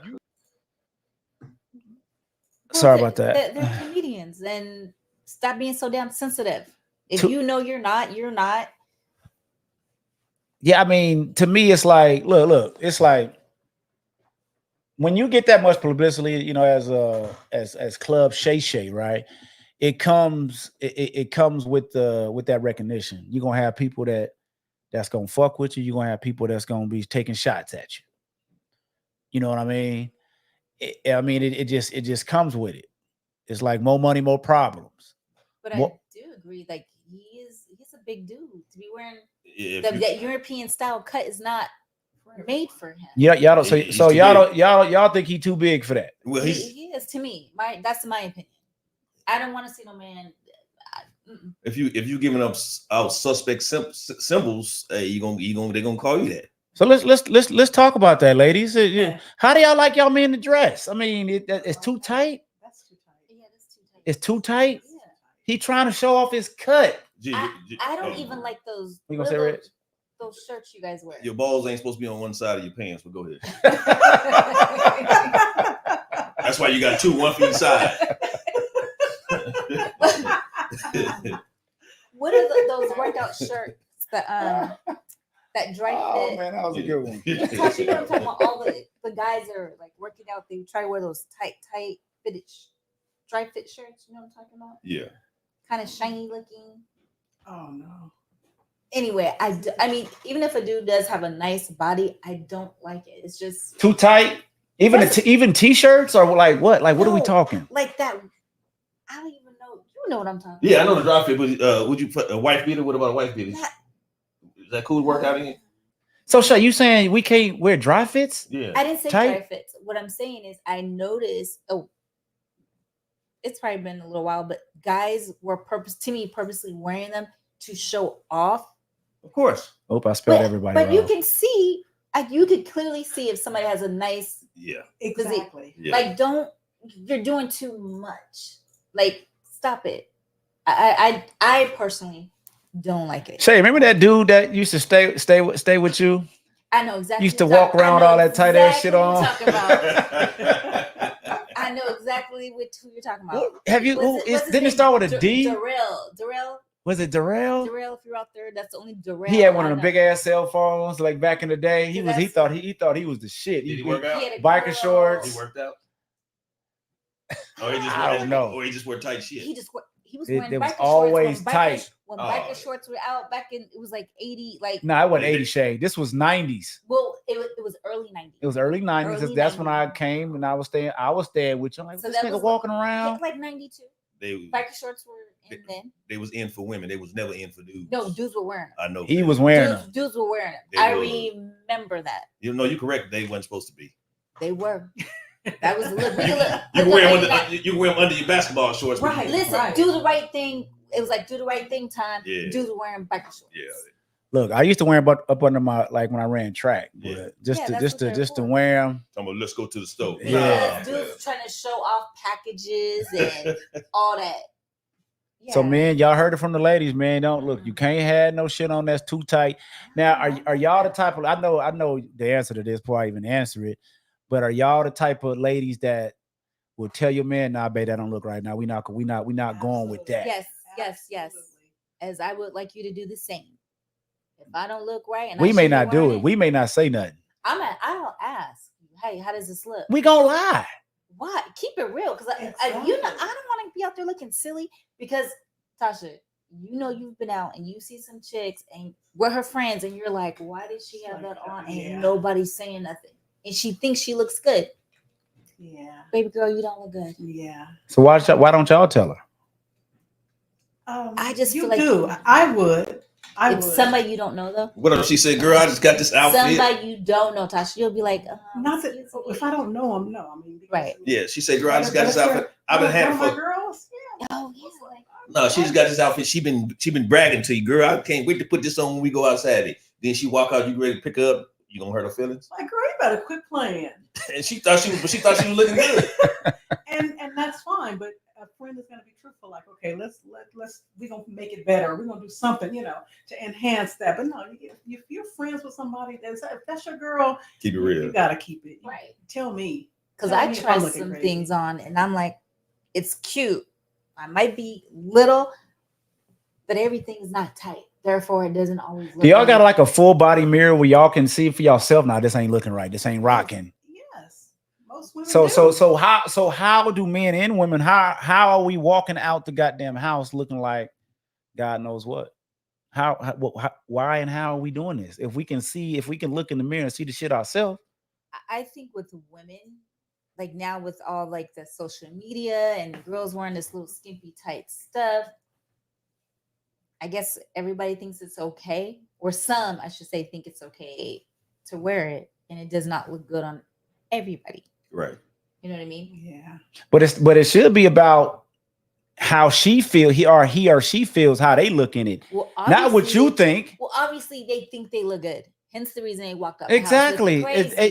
S1: Sorry about that.
S3: They're comedians, and stop being so damn sensitive. If you know you're not.
S1: Yeah, I mean, to me, it's like, look, it's like when you get that much publicity, you know, as Club Shay Shay, right? It comes with that recognition. You're gonna have people that's gonna fuck with you. You're gonna have people that's gonna be taking shots at you. You know what I mean? It just comes with it. It's like more money, more problems.
S3: But I do agree, like he's a big dude to be wearing that European style cut is not made for him. Yeah, y'all don't y'all think he too big for that?
S2: Well,
S3: he is to me. That's my opinion. I don't want to see no man.
S2: If you giving out suspect symbols, they're gonna call you that.
S1: So let's talk about that, ladies. How do y'all like y'all men to dress? I mean, it's too tight.
S4: That's too tight.
S3: Yeah, that's too tight.
S1: It's too tight.
S3: Yeah.
S1: He trying to show off his cut.
S3: I don't even like those.
S1: We gonna say Rich?
S3: Those shirts you guys wear.
S2: Your balls ain't supposed to be on one side of your pants, but go ahead. That's why you got two, one for each side.
S3: What are those workout shirts that dry fit?
S1: Oh man, that was a good one.
S3: You know what I'm talking about? All the guys are like working out. They try to wear those tight fitted dry fit shirts. You know what I'm talking about?
S2: Yeah.
S3: Kind of shiny looking.
S4: Oh no.
S3: Anyway, I mean, even if a dude does have a nice body, I don't like it. It's just
S1: too tight. Even t-shirts or like what? Like what are we talking?
S3: Like that. I don't even know. You know what I'm talking
S2: Yeah,
S3: about.
S2: I know the dry fit, but would you put a wife beater? What about a wife beater? Is that cool to work out in?
S1: So Shay, you saying we can't wear dry fits?
S2: Yeah.
S3: I didn't say
S1: tight?
S3: dry fits. What I'm saying is I noticed, it's probably been a little while, but guys were purposely wearing them to show off.
S2: Of course.
S1: Hope I spelled everybody
S3: But
S1: wrong.
S3: you can see, you could clearly see if somebody has a nice
S4: Exactly.
S3: physique. Like you're doing too much. Like stop it. I personally don't like it.
S1: Shay, remember that dude that used to stay with you?
S3: I know exactly.
S1: Used to walk around with all that tight ass shit on.
S3: I know exactly who you're talking about.
S1: Have you? Didn't it start with a D?
S3: Darrell.
S1: Was it Darrell?
S3: Darrell, if you're out there, that's the only Darrell.
S1: He had one of the big ass cell phones, like back in the day. He thought he was the shit.
S2: Did he work out?
S1: Biker shorts.
S2: He worked out.
S1: I don't know.
S2: Or he just wore tight shit.
S3: He was wearing
S1: it was
S3: biker
S1: always
S3: shorts.
S1: tight.
S3: When biker shorts were out back in, it was like 80. Like
S1: no, it wasn't 80 Shay. This was 90s.
S3: Well, it was early 90s.
S1: It was early 90s.
S3: Early
S1: That's
S3: 90s.
S1: when I came and I was staying with you. I'm like,
S3: So
S1: this
S3: that
S1: nigga
S3: was
S1: walking around.
S3: like 92. Biker shorts were in then.
S2: They was in for women. They was never in for dudes.
S3: No, dudes were wearing them.
S2: I know.
S1: He was wearing them.
S3: Dudes were wearing them.
S2: They
S3: I
S2: were.
S3: remember that.
S2: You know, you're correct. They weren't supposed to be.
S3: They were. That was look.
S2: You can wear them under your basketball shorts.
S3: Right. Listen, do the right thing. It was like do the right thing time.
S2: Yeah.
S3: Dudes were wearing biker shorts.
S2: Yeah.
S1: Look, I used to wear them up under my like when I ran track, but
S2: Yeah.
S1: just
S3: Yeah,
S1: to
S3: that's
S1: just
S3: what
S1: to
S3: they're
S1: just to
S3: for.
S1: wear them.
S2: I'm gonna let's go to the stove.
S1: Yeah.
S3: Dudes trying to show off packages and all that. Yeah.
S1: So man, y'all heard it from the ladies, man. Don't look, you can't have no shit on that's too tight. Now, are y'all the type of I know the answer to this before I even answer it, but are y'all the type of ladies that will tell your man, nah, babe, that don't look right now. We not going with that.
S3: Yes. As I would like you to do the same. If I don't look right, and
S1: We
S3: I
S1: may
S3: should be
S1: not do
S3: wearing
S1: it. We may not say nothing.
S3: I'll ask. Hey, how does this look?
S1: We gonna lie.
S3: Why? Keep it real, because I don't want to be out there looking silly. Because Tasha, you've been out and you see some chicks and we're her friends, and you're like, why did she have that on? And nobody's saying nothing, and she thinks she looks good.
S4: Yeah,
S3: baby girl, you don't look good.
S4: Yeah.
S1: So why don't y'all tell her?
S3: I just
S4: you
S3: feel like
S4: do. I would.
S3: If somebody you don't know though.
S2: What if she said, "Girl, I just got this outfit"?
S3: Somebody you don't know, Tasha, you'll be like,
S4: not that if I don't know them, no. I mean,
S3: right?
S2: Yeah, she said, "Girl, I just got this outfit. I've been having
S4: my girls." Yeah.
S3: Oh yeah.
S2: No, she just got this outfit. She been bragging to you, girl. I can't wait to put this on when we go out Saturday. Then she walk out, you ready to pick her up? You gonna hurt her feelings?
S4: Like, girl, you better quit playing.
S2: And she thought she was looking good.
S4: and that's fine, but a friend is gonna be truthful. Like, okay, let's we gonna make it better. We're gonna do something, to enhance that. But no, if you're friends with somebody if that's your girl,
S2: keep it real.
S4: You gotta keep it.
S3: Right.
S4: Tell me.
S3: Because I try some things on, and I'm like, it's cute. I might be little, but everything's not tight. Therefore, it doesn't always look.
S1: Do y'all got like a full body mirror where y'all can see for yourself? Now, this ain't looking right. This ain't rocking.
S4: Yes, most women.
S1: So how do men and women? How are we walking out the goddamn house looking like God knows what? Why and how are we doing this? If we can look in the mirror and see the shit ourselves.
S3: I think with women, like now with all like the social media and girls wearing this little skimpy tight stuff, I guess everybody thinks it's okay, or some, I should say, think it's okay to wear it, and it does not look good on everybody.
S2: Right.
S3: You know what I mean?
S4: Yeah.
S1: But it should be about how she feel, he or she feels, how they look in it, not what you think.
S3: Well, obviously they think they look good. Hence the reason they walk up.
S1: Exactly.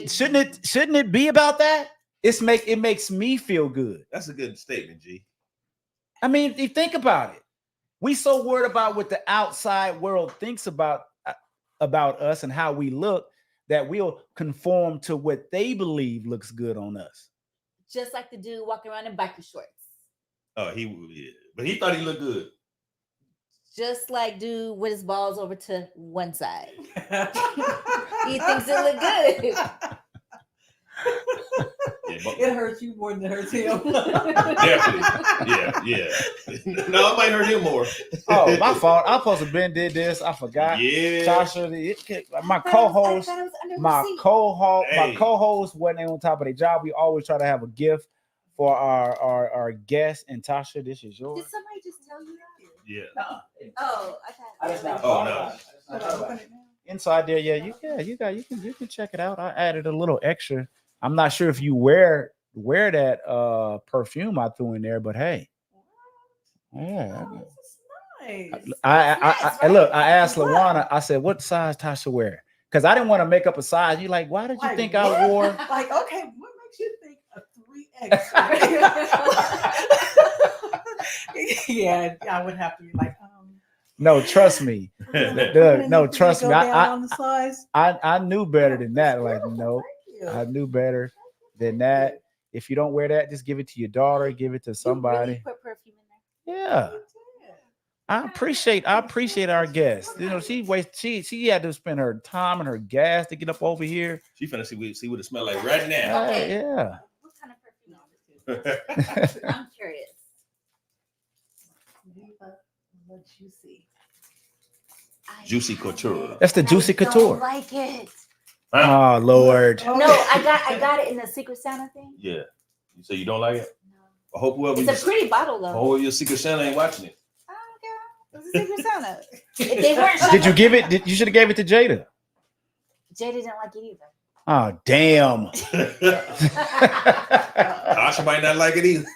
S1: Shouldn't it be about that? It makes me feel good.
S2: That's a good statement, G.
S1: I mean, if you think about it, we so worried about what the outside world thinks about us and how we look that we'll conform to what they believe looks good on us.
S3: Just like the dude walking around in biker shorts.
S2: Oh, but he thought he looked good.
S3: Just like dude with his balls over to one side. He thinks it look good.
S4: It hurts you more than it hurts him.
S2: Definitely. Yeah. No, it might hurt him more.
S1: Oh, my fault. I supposed to been did this. I forgot.
S2: Yeah.
S1: Tasha, my co-host wasn't on top of their job. We always try to have a gift for our guests. And Tasha, this is yours.
S3: Did somebody just tell you that?
S2: Yeah.
S3: Oh, okay.
S2: No.
S1: Inside there, yeah, you can check it out. I added a little extra. I'm not sure if you wear that perfume I threw in there, but hey, yeah.
S4: Nice.
S1: I look. I asked Lawana. I said, "What size Tasha wear?" Because I didn't want to make up a size. You like, why did you think I wore?
S4: Like, okay, what makes you think a 3X? Yeah, I would have to be like,
S1: No, trust me. No, trust me. I knew better than that. Like, no, I knew better than that. If you don't wear that, just give it to your daughter. Give it to somebody.
S3: You really put perfume in there?
S1: Yeah. I appreciate our guest. She had to spend her time and her gas to get up over here.
S2: She finna see what it smell like right now.
S3: Okay.
S1: Yeah.
S3: What kind of perfume? I'm curious.
S2: Juicy Couture.
S1: That's the Juicy
S3: I
S1: Couture.
S3: don't like it.
S1: Oh Lord.
S3: No, I got it in the Secret Santa thing.
S2: Yeah. You say you don't like it?
S3: No.
S2: I hope whoever
S3: It's a pretty bottle though.
S2: Oh, your Secret Santa ain't watching it.
S3: I don't care. It's a Secret Santa. If they weren't.
S1: Did you give it? You should have gave it to Jada.
S3: Jada didn't like it either.
S1: Oh damn.
S2: Tasha might not like it either.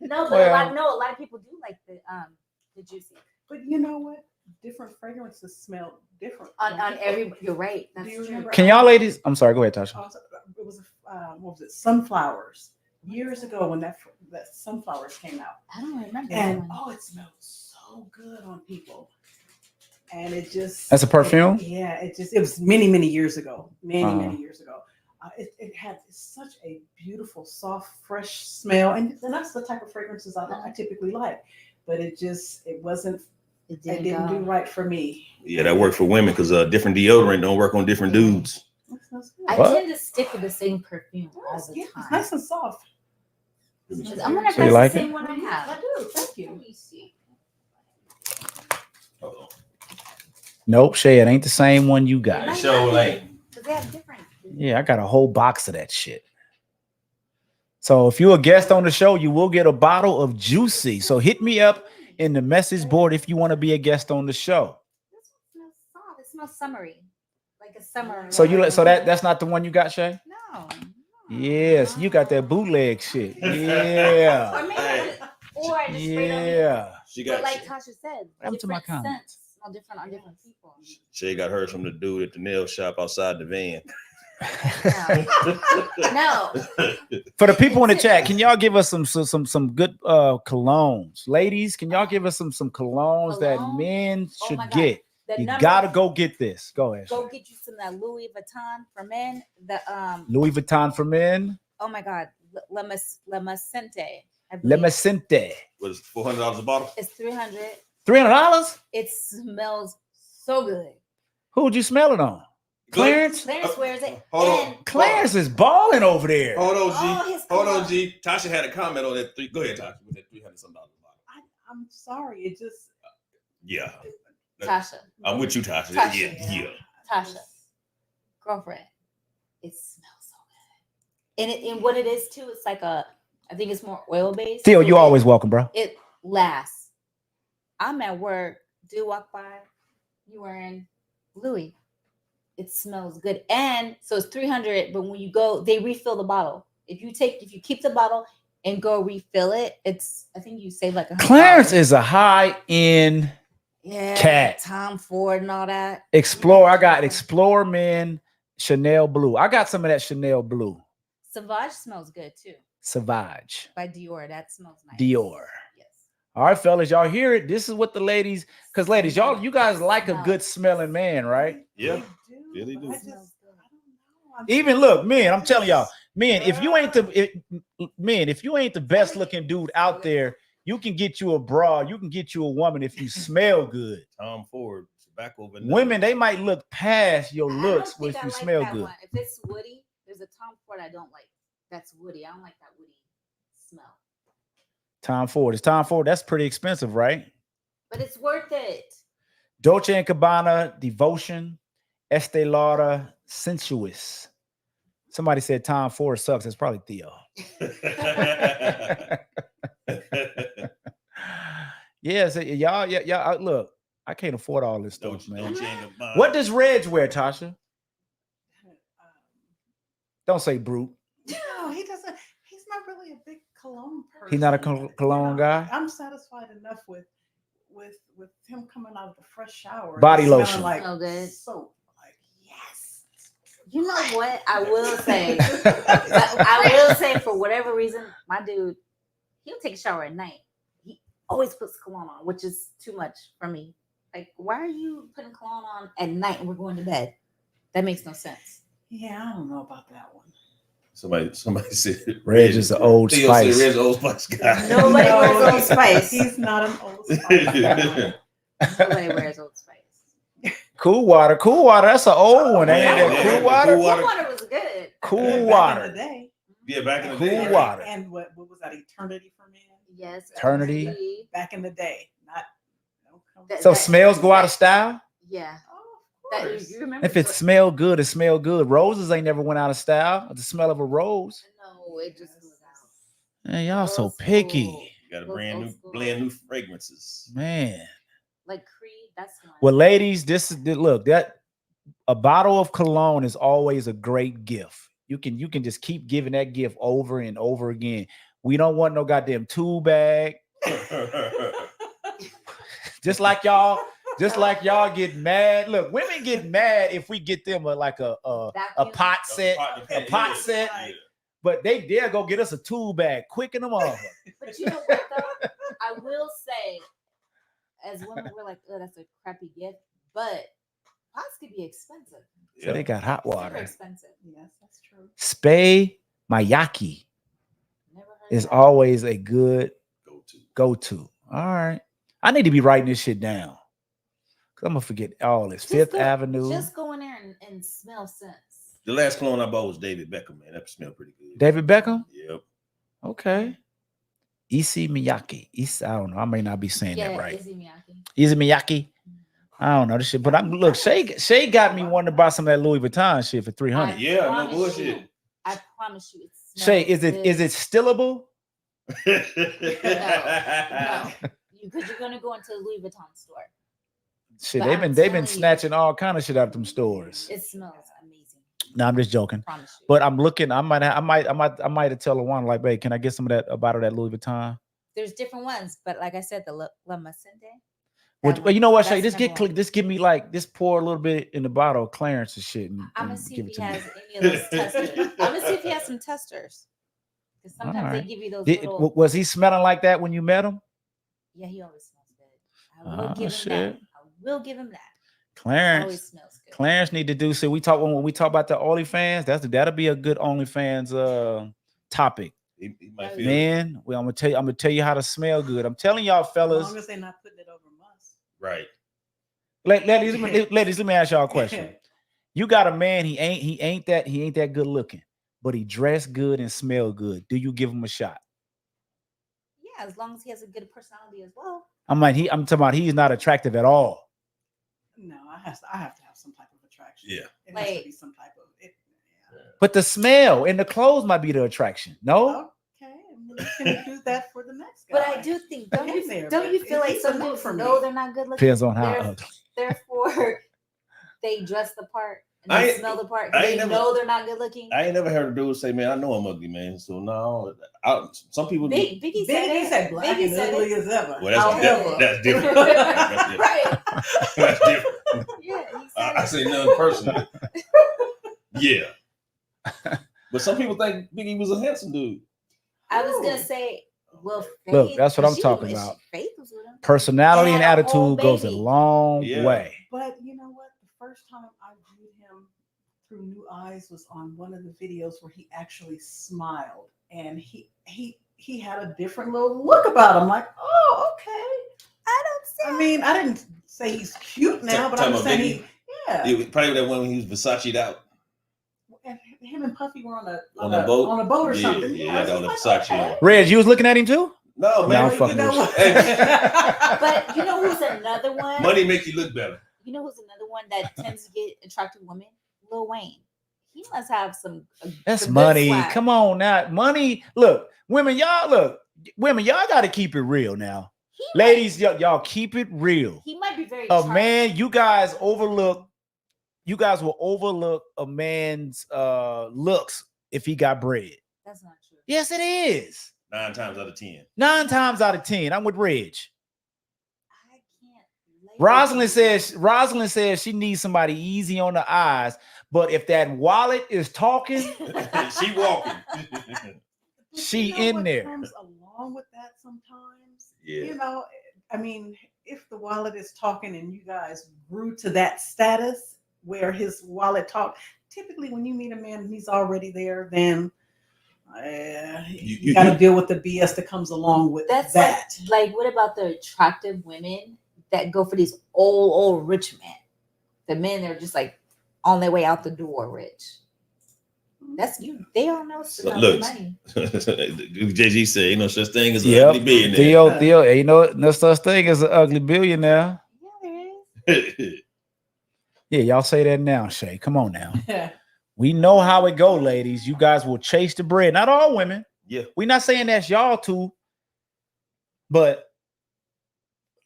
S3: No, but a lot of people do like the juicy.
S4: But you know what? different fragrances smell different
S3: on every. You're right. That's
S4: Do you
S3: true.
S4: remember?
S1: Can y'all ladies? I'm sorry. Go ahead, Tasha.
S4: It was what was it? Sunflowers. Years ago when that sunflowers came out,
S3: I don't remember.
S4: and
S3: that one.
S4: it smelled so good on people, and it just
S1: That's a perfume?
S4: It was many years ago, many years ago. It had such a beautiful, soft, fresh smell, and that's the type of fragrances I typically like. But it wasn't. It didn't do right for me.
S2: Yeah, that worked for women because different deodorant don't work on different dudes.
S3: I
S1: What?
S3: tend to stick with the same perfume all the
S4: It's
S3: time.
S4: nice and soft.
S3: I'm gonna
S1: So you
S3: that's
S1: like
S3: the
S1: it?
S3: same one I have.
S4: I do. Thank you.
S3: Let me see.
S2: Uh-oh.
S1: Nope, Shay, it ain't the same one you
S3: It
S1: got.
S3: might
S2: Show
S3: not be,
S2: like-
S3: 'cause they have different.
S1: Yeah, I got a whole box of that shit. So if you're a guest on the show, you will get a bottle of Juicy. So hit me up in the message board if you want to be a guest on the show.
S3: This one smells soft. It smells summery, like a summer.
S1: So that's not the one you got, Shay?
S3: No.
S1: Yes, you got that bootleg shit. Yeah.
S3: Or maybe, or I just sprayed on me.
S1: Yeah.
S2: She
S3: But
S2: got
S3: like Tasha said,
S1: What happened to my
S3: different
S1: comments?
S3: scents smell different on different people.
S2: Shay got hers from the dude at the nail shop outside the van.
S3: No.
S1: For the people in the chat, can y'all give us some good colognes? Ladies, can y'all give us some colognes that
S3: Cologne?
S1: men
S3: Oh
S1: should
S3: my God.
S1: get?
S3: The
S1: You
S3: number-
S1: gotta go get this. Go ahead.
S3: Go get you some of that Louis Vuitton for men. The
S1: Louis Vuitton for men.
S3: oh my God, Le Macente.
S1: Le Macente.
S2: What is it, $400 a bottle?
S3: It's 300.
S1: $300?
S3: It smells so good.
S1: Who would you smell it on? Clarence?
S3: Clarence wears it.
S2: Hold on.
S3: and
S1: Clarence is balling over there.
S2: Hold on, G.
S3: Oh, his
S2: Hold on,
S3: cologne.
S2: G. Tasha had a comment on that. Go ahead, Tasha, with that $300 some bottle.
S4: I'm sorry. It just
S2: Yeah,
S3: Tasha.
S2: I'm with you, Tasha.
S3: Tasha.
S2: Yeah.
S3: Tasha. Girlfriend. It smells so good. And what it is too, it's like I think it's more oil based.
S1: Theo, you always welcome, bro.
S3: It lasts. I'm at work, do walk by, you wearing Louis. It smells good. And so it's 300, but when you go, they refill the bottle. If you keep the bottle and go refill it, I think you save like $100.
S1: Clarence is a high-end cat.
S3: Tom Ford and all that.
S1: Explore. I got Explore Men Chanel Blue. I got some of that Chanel Blue.
S3: Sauvage smells good too.
S1: Savage.
S3: By Dior. That smells nice.
S1: Dior.
S3: Yes.
S1: All right, fellas, y'all hear it. This is what the ladies, because ladies, you guys like a good smelling man, right?
S2: Yeah.
S4: do.
S2: Yeah, they do.
S4: I just, I don't know.
S1: Even look, men, I'm telling y'all, men, if you ain't the best looking dude out there, you can get you a bra, you can get you a woman if you smell good.
S2: Tom Ford, tobacco vanilla.
S1: Women, they might look past your
S3: I don't
S1: looks
S3: think
S1: if
S3: I
S1: you
S3: like
S1: smell
S3: that
S1: good.
S3: one. If it's woody, there's a Tom Ford I don't like. That's woody. I don't like that woody smell.
S1: Tom Ford. It's Tom Ford. That's pretty expensive, right?
S3: But it's worth it.
S1: Dolce & Gabbana, Devotion, Estee Lauder, Sensuous. Somebody said Tom Ford sucks. It's probably Theo. Yes, y'all. Look, I can't afford all this stuff, man. What does Reg wear, Tasha? Don't say brute.
S4: No, he doesn't. He's not really a big cologne person.
S1: He's not a cologne guy?
S4: I'm satisfied enough with him coming out of the fresh shower.
S1: Body
S4: smelling
S1: lotion.
S4: like
S3: Oh, good.
S4: soap. Like yes.
S3: You know what? I will say. I will say for whatever reason, my dude, he'll take a shower at night. He always puts cologne on, which is too much for me. Like, why are you putting cologne on at night and we're going to bed? That makes no sense.
S4: Yeah, I don't know about that one.
S2: Somebody said
S1: Reg is the Old
S2: Theo
S1: Spice.
S2: said Reg's Old Spice guy.
S3: Nobody wears Old Spice.
S4: He's not an Old Spice guy.
S3: Nobody wears Old Spice.
S1: Cool water. That's an old one, ain't
S2: Yeah,
S1: it?
S2: yeah.
S1: Cool water.
S2: Cool water.
S3: Cool water was good.
S1: Cool
S4: Back in the
S1: water.
S4: day.
S2: Yeah, back in the
S1: Cool
S2: day.
S1: water.
S4: And what was that? Eternity for Men.
S3: Yes.
S1: Eternity.
S4: Back in the day, not.
S1: So smells go out of style?
S3: Yeah.
S4: Oh, of
S3: That,
S4: course.
S3: you remember?
S1: If it smell good, it smell good. Roses ain't never went out of style. The smell of a rose.
S3: No, it just goes out.
S1: Man, y'all so
S3: Old school.
S1: picky.
S2: You got a
S3: Those
S2: brand
S3: old
S2: new
S3: school.
S2: blend new fragrances.
S1: Man.
S3: Like Creed, that's one.
S1: Well, ladies, look, that a bottle of cologne is always a great gift. You can just keep giving that gift over and over again. We don't want no goddamn tool bag. Just like y'all Just like y'all get mad. Look, women get mad if we get them a pot set, set.
S2: Yeah.
S1: But they'll go get us a tool bag quick in the mother.
S3: But you know what though? I will say, as women, we're like, oh, that's a crappy gift. But pots could be expensive.
S1: So they got hot
S3: Super
S1: water.
S3: expensive.
S4: Yes, that's true.
S1: Spey Mayaki
S3: Never heard
S1: is
S3: of that.
S1: always a good
S2: Go to.
S1: go-to. All right. I need to be writing this shit down. Cause I'm gonna forget all this. Fifth Avenue.
S3: Just go in there and smell scents.
S2: The last cologne I bought was David Beckham, man. That smelled pretty good.
S1: David Beckham?
S2: Yep.
S1: Okay. Issey Miyake. I don't know. I may not be saying that right.
S3: Izzy Miyake.
S1: Issey Miyake. I don't know this shit. But look, Shay got me wanting to buy some of that Louis Vuitton shit for $300.
S2: Yeah, no
S3: promise
S2: bullshit.
S3: you, I promise you, it's
S1: Shay, is it stillable?
S3: No. Because you're gonna go into a Louis Vuitton store.
S1: Shit,
S3: But
S1: they've
S3: I'm
S1: been
S3: telling you,
S1: snatching all kind of shit out of them stores.
S3: It smells amazing.
S1: No, I'm just joking.
S3: I promise you.
S1: But I'm looking. I might have tell one like, babe, can I get some of that a bottle of that Louis Vuitton?
S3: There's different ones, but like I said, the La Macende.
S1: Well, you know what, Shay?
S3: That's number one.
S1: Just give me like this. Pour a little bit in the bottle of Clarence and shit.
S3: I'm gonna
S1: and
S3: see
S1: give
S3: if
S1: it
S3: he
S1: to me.
S3: has any of those testers. I'm gonna see if he has some testers. Because sometimes
S1: All
S3: they
S1: right.
S3: give you those little.
S1: Was he smelling like that when you met him?
S3: Yeah, he always smells good. I will give him
S1: shit.
S3: that. I will give him that. Always
S1: Clarence.
S3: smells good.
S1: Clarence need to do so. When we talk about the OnlyFans, that'll be a good OnlyFans topic.
S2: He might feel
S1: Man, I'm gonna tell you how to smell good. I'm telling y'all,
S4: As
S1: fellas.
S4: long as they're not putting it over must.
S2: right.
S1: Ladies, let me ask y'all a question. You got a man, he ain't that good looking, but he dressed good and smell good. Do you give him a shot?
S3: Yeah, as long as he has a good personality as well.
S1: I'm talking about he's not attractive at all.
S4: No, I have to have some type of attraction.
S2: Yeah.
S4: It has to
S3: Like-
S4: be some type of it. Yeah.
S1: But the smell and the clothes might be the attraction. No?
S4: Okay, and we can do that for the next guy.
S3: But I do think, don't
S4: Get
S3: you
S4: there,
S3: don't
S4: but
S3: you feel like
S4: it's a
S3: some
S4: no
S3: dudes
S4: for me.
S3: know they're not good looking?
S1: Depends on how
S3: Theref-
S1: ugly.
S3: Therefore, they dress the part and
S2: I
S3: they
S2: ain't-
S3: smell the part.
S2: I
S3: They
S2: ain't never-
S3: know they're not good looking.
S2: I ain't never heard a dude say, man, I know I'm ugly, man. So no,
S3: Biggie
S2: some people
S3: said
S4: Biggie
S3: it.
S4: said black
S3: Biggie
S4: and
S3: said
S4: ugly
S3: it.
S4: as ever.
S2: Well,
S3: However.
S2: that's different. That's different.
S3: Right.
S2: That's different.
S3: Yeah, he said
S2: I
S3: it.
S2: say nothing personally. Yeah. But some people think Biggie was a handsome dude.
S3: I was gonna say, well, Faith,
S1: Look, that's what I'm talking about. Personality and
S3: They had a whole
S1: attitude goes a
S3: baby.
S1: long
S2: Yeah.
S1: way.
S4: But you know what? The first time I viewed him through new eyes was on one of the videos where he actually smiled, and he had a different little look about him. Like, oh, okay. I mean, I didn't say he's cute now, but I'm
S2: Talking
S4: just
S2: about
S4: saying
S2: Biggie?
S4: yeah.
S2: Yeah, probably that one when he was Versace'd out.
S4: And him and Puffy were on a
S2: boat?
S4: or
S2: Yeah,
S4: something.
S2: yeah,
S4: I was
S2: on the
S4: just like,
S2: Versace.
S4: okay.
S1: Reg, you was looking at him too?
S2: No,
S1: No,
S2: man.
S1: I'm fucking
S4: You know
S1: with
S4: what?
S3: But you know who's another one?
S2: Money make you look better.
S3: You know who's another one that tends to get attractive women? Lil Wayne. He must have some.
S1: That's
S3: some good
S1: money.
S3: swag.
S1: Come on now. Money. Look, women, y'all got to keep it real now.
S3: He
S1: Ladies, y'all keep it real.
S3: He might be very.
S1: A
S3: attractive.
S1: man, you guys will overlook a man's looks if he got bread.
S3: That's not true.
S1: Yes, it is.
S2: 9 times out of 10.
S1: 9 times out of 10. I'm with Reg.
S3: I can't. label
S1: Rosalind says she needs somebody easy on the eyes, but if that wallet is talking,
S2: She walking.
S4: But
S1: she
S4: you know
S1: in
S4: what
S1: there.
S4: comes along with that sometimes.
S2: Yeah.
S4: You know, I mean, if the wallet is talking and you guys grew to that status where his wallet talk, typically when you meet a man and he's already there, then you got to deal with the BS that comes along with
S3: That's
S4: that.
S3: Like, what about the attractive women that go for these old rich men? The men that are just like on their way out the door rich. That's you. They all know about
S2: Look.
S3: money.
S2: JG said, ain't no such thing as an
S1: Yep.
S2: ugly billionaire.
S1: Theo, you know, no such thing as an ugly billionaire.
S3: Yeah, there is.
S1: Yeah, y'all say that now, Shay. Come on now.
S4: Yeah.
S1: We know how it go, ladies. You guys will chase the bread. Not all women.
S2: Yeah.
S1: We're not saying that's y'all too. But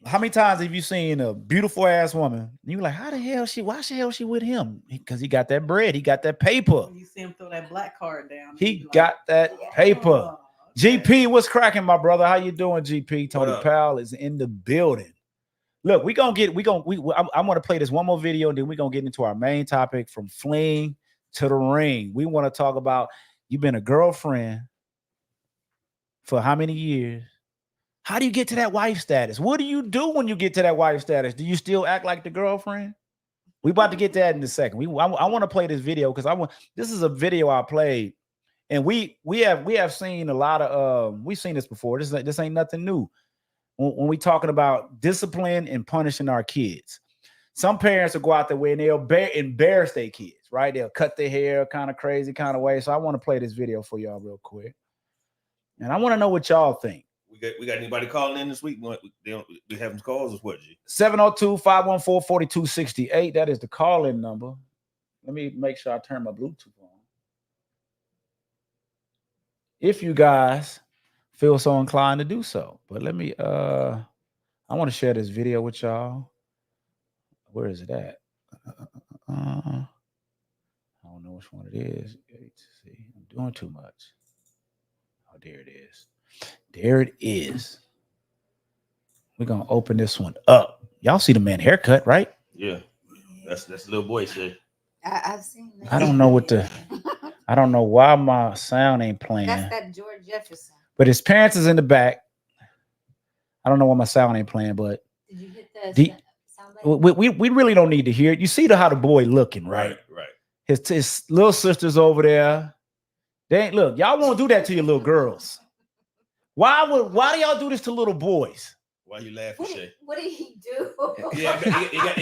S1: how many times have you seen a beautiful ass woman? And you're like, why the hell she with him? Because he got that bread. He got that paper.
S4: When you see him throw that black card down,
S1: He
S4: you like,
S1: got that paper.
S4: "Oh, okay."
S1: GP, what's cracking, my brother? How you doing, GP? Tony
S2: up?
S1: Powell is in the building. Look, I want to play this one more video, and then we're gonna get into our main topic from fling to the ring. We want to talk about you've been a girlfriend for how many years? How do you get to that wife status? What do you do when you get to that wife status? Do you still act like the girlfriend? We about to get to that in a second. I want to play this video because this is a video I played, and we have seen a lot of we've seen this before. This ain't nothing new. When we talking about discipline and punishing our kids, some parents will go out their way and they'll embarrass their kids, right? They'll cut their hair kind of crazy kind of way. So I want to play this video for y'all real quick, and I want to know what y'all think.
S2: We got anybody calling in this week? We having calls or what, G?
S1: 702-514-4268. That is the call-in number. Let me make sure I turn my Bluetooth on. If you guys feel so inclined to do so. But let me I want to share this video with y'all. Where is it at? I don't know which one it is. Let's see. I'm doing too much. Oh, there it is. There it is. We're gonna open this one up. Y'all see the man haircut, right?
S2: Yeah. That's the little boy shit.
S3: I've seen that.
S1: I don't know I don't know why my sound ain't playing.
S3: That's that George Jefferson.
S1: But his parents is in the back. I don't know why my sound ain't playing, but
S3: did you hit the sound button?
S1: we really don't need to hear it. You see how the boy looking, right?
S2: Right.
S1: His little sister's over there. They ain't look, y'all won't do that to your little girls. Why do y'all do this to little boys?
S2: Why you laughing, Shay?
S3: What did he do?
S2: Yeah, he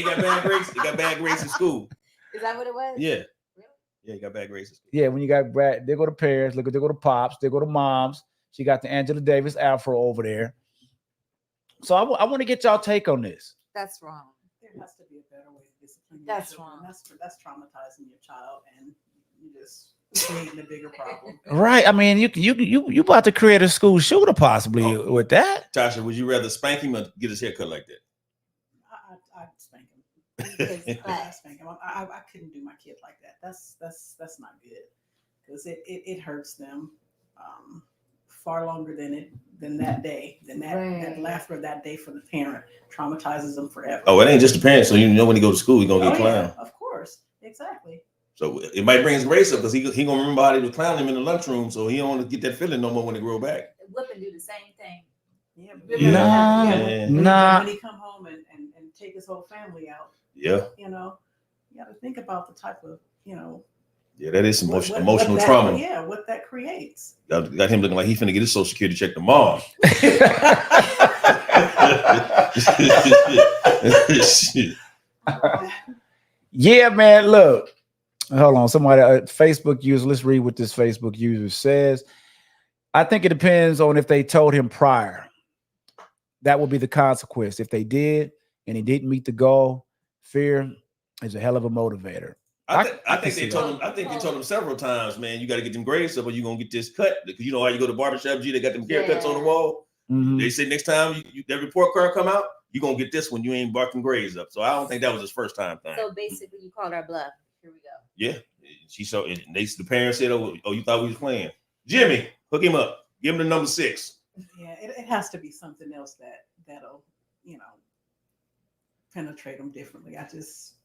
S2: got bad grades. He got bad grades in school.
S3: Is that what it was?
S2: Yeah.
S3: Really?
S2: Yeah, he got bad grades in school.
S1: Yeah, when you got Brad, they go to parents, look, they go to pops, they go to moms. She got the Angela Davis afro over there. So I want to get y'all take on this.
S3: That's wrong.
S4: There has to be a better way to discipline your
S3: That's
S4: children.
S3: wrong.
S4: That's traumatizing your child, and you just creating a bigger problem.
S1: Right. I mean, you about to create a school shooter possibly with that.
S2: Tasha, would you rather spank him or get his hair cut like that?
S4: I'd spank him.
S3: I'd
S4: spank him. I couldn't do my kid like that. That's not good, because it hurts them far longer than that day, that laughter of that day for the parent traumatizes them forever.
S2: Oh, it ain't just the parents. So you know when he go to school, he gonna get clowned.
S4: Yeah, of course, exactly.
S2: So it might bring his grace up because he gonna remember how they was clowning him in the lunchroom. So he don't want to get that feeling no more when they grow back.
S3: Whipping do the same thing.
S4: Yeah,
S1: Nah.
S4: When he come home and take his whole family out.
S2: Yeah.
S4: You got to think about the type of
S2: Yeah, that is some emotional
S4: what
S2: trauma.
S4: Yeah, what that creates.
S2: Got him looking like he finna get his social security check tomorrow.
S1: Yeah, man. Look, hold on. Somebody, Facebook user. Let's read what this Facebook user says. I think it depends on if they told him prior. That would be the consequence. If they did and he didn't meet the goal, fear is a hell of a motivator.
S2: I think they told him. I think they told him several times, man. You got to get them grades up, or you are gonna get this cut. Because you know how you go to barbershop, G, they got them haircuts on the wall.
S1: Mm-hmm.
S2: They say next time that report card come out, you gonna get this one. You ain't barking grades up. So I don't think that was his first time thing.
S3: So basically, you called our bluff. Here we go.
S2: Yeah, she saw it. The parents said, "Oh, you thought we was playing." Jimmy, hook him up. Give him the number 6.
S4: Yeah, it has to be something else that'll penetrate them differently.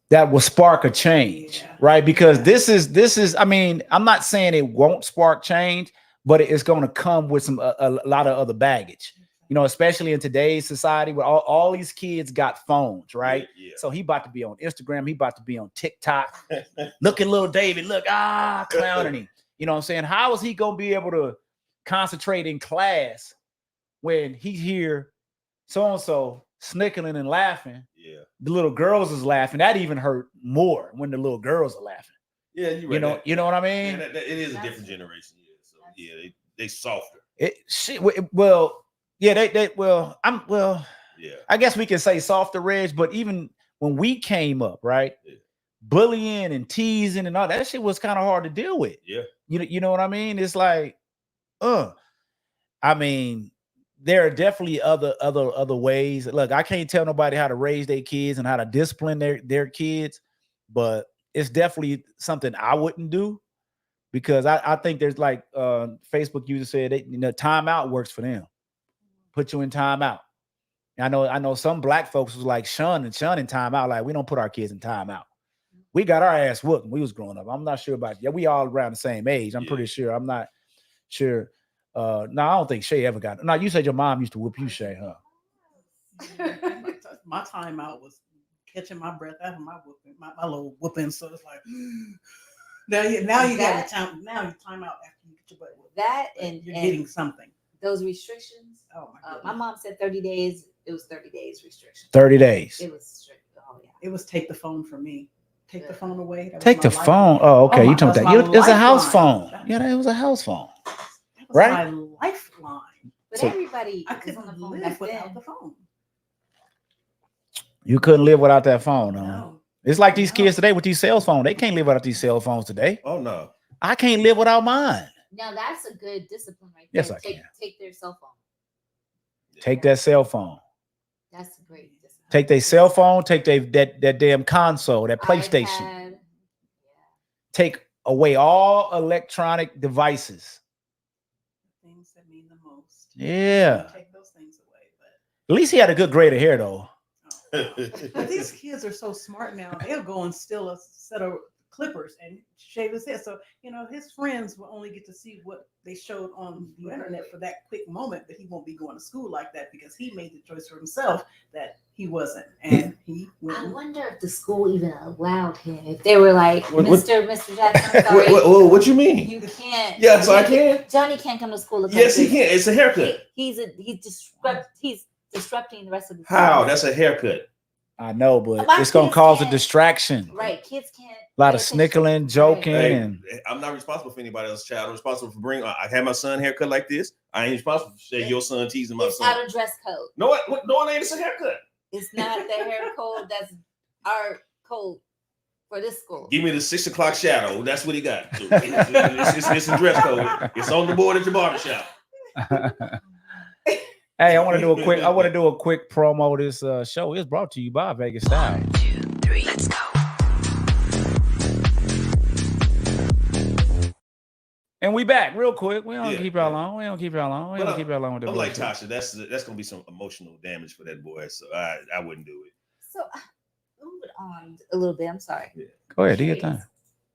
S1: That will spark a change, right? Because this is. I mean, I'm not saying it won't spark change, but it's going to come with a lot of other baggage. Especially in today's society where all these kids got phones, right?
S2: Yeah.
S1: So he about to be on Instagram. He about to be on TikTok. Look at little David. Look, clowning him. You know what I'm saying? How is he going to be able to concentrate in class when he hear so-and-so snickering and laughing?
S2: Yeah.
S1: The little girls is laughing. That even hurt more when the little girls are laughing.
S2: Yeah, you're right.
S1: You know what I mean?
S2: Yeah, it is a different generation. Yeah. So yeah, they softer.
S1: Yeah. I guess we can say softer, Reg, but even when we came up, right? Yeah. Bullying and teasing and all that shit was kind of hard to deal with.
S2: Yeah.
S1: You know what I mean? It's like, I mean, there are definitely other ways. Look, I can't tell nobody how to raise their kids and how to discipline their kids, but it's definitely something I wouldn't do. Because I think there's like Facebook user said, timeout works for them. Put you in timeout. I know some black folks was like shun in timeout. Like, we don't put our kids in timeout. We got our ass whooped when we was growing up. I'm not sure about we all around the same age. I'm pretty sure. I'm not sure. No, I don't think Shay ever got it. No, you said your mom used to whoop you, Shay, huh?
S4: My timeout was catching my breath after my whooping, my little whooping. So it's like now you got to time. Now you time out after you get your butt whooped.
S3: That
S4: But
S3: and
S4: you're getting something.
S3: those restrictions.
S4: Oh my goodness.
S3: My mom said 30 days. It was 30 days restriction.
S1: 30 days.
S3: It was strict. Oh yeah.
S4: It was take the phone from me. Take the phone away. That was
S1: Take
S4: my
S1: the
S4: lifeline.
S1: phone. Oh, okay. You
S4: my-
S1: talking
S4: that's
S1: about
S4: my
S1: it's a house
S4: lifeline.
S1: phone. Yeah, it was a house phone.
S4: That was
S1: Right?
S4: my lifeline.
S3: But
S1: So-
S3: everybody
S4: I
S3: was
S4: couldn't
S3: on the phone
S4: live
S3: back
S4: without
S3: then.
S4: the phone.
S1: You couldn't live without that phone, huh?
S4: No.
S1: It's like these
S4: No.
S1: kids today with these cell phones. They can't live without these cell phones today.
S2: Oh no.
S1: I can't live without mine.
S3: Now that's a good discipline right
S1: Yes,
S3: there.
S1: I
S3: take,
S1: can.
S3: Take their cell phone.
S1: Take that cell phone.
S3: That's a great discipline.
S1: Take their cell phone. Take that damn console, that PlayStation.
S3: iPad,
S1: Take away all electronic devices.
S4: Things that mean the most.
S1: Yeah.
S4: Take those things away.
S1: At least he had a good grade of hair, though.
S4: But these kids are so smart now. They'll go and steal a set of clippers and shave his head. So, his friends will only get to see what they showed on the internet for that quick moment, but he won't be going to school like that because he made the choice for himself that he wasn't. And he went.
S3: I wonder if the school even allowed him. If they were like,
S2: What-
S3: Mr. Jackson, sorry,
S2: what you mean?
S3: you can't.
S2: Yes, I can.
S3: Johnny can't come to school.
S2: Yes, he can. It's a haircut.
S3: He's disrupting the rest of the
S2: How?
S3: students.
S2: That's a haircut.
S1: I know, but
S3: My
S1: it's gonna
S3: kids
S1: cause a
S3: can't-
S1: distraction.
S3: Right, kids can't.
S1: A lot
S3: pay
S1: of
S3: attention.
S1: snickling, joking,
S3: Right.
S2: Hey,
S1: and
S2: I'm not responsible for anybody else's child. I'm responsible for bringing. I had my son haircut like this. I ain't responsible for say your son teasing my
S3: It's
S2: son.
S3: out of dress code.
S2: No, no, it ain't. It's a haircut.
S3: It's not the hair code. That's our code for this school.
S2: Give me the 6 o'clock shadow. That's what he got. It's a dress code. It's on the board at your barbershop.
S1: hey, I want to do a quick promo. This show is brought to you by Vegas Style.
S6: 1, 2, 3, let's go.
S1: And we back real quick. We don't
S2: Yeah,
S1: keep y'all
S2: yeah.
S1: long. We don't keep y'all long. We
S2: But
S1: don't keep y'all long with the
S2: I'm like
S1: bullshit.
S2: Tasha. That's gonna be some emotional damage for that boy. So I wouldn't do it.
S3: So moving on a little bit. I'm sorry.
S1: Go ahead, do your
S3: Curious.
S1: thing.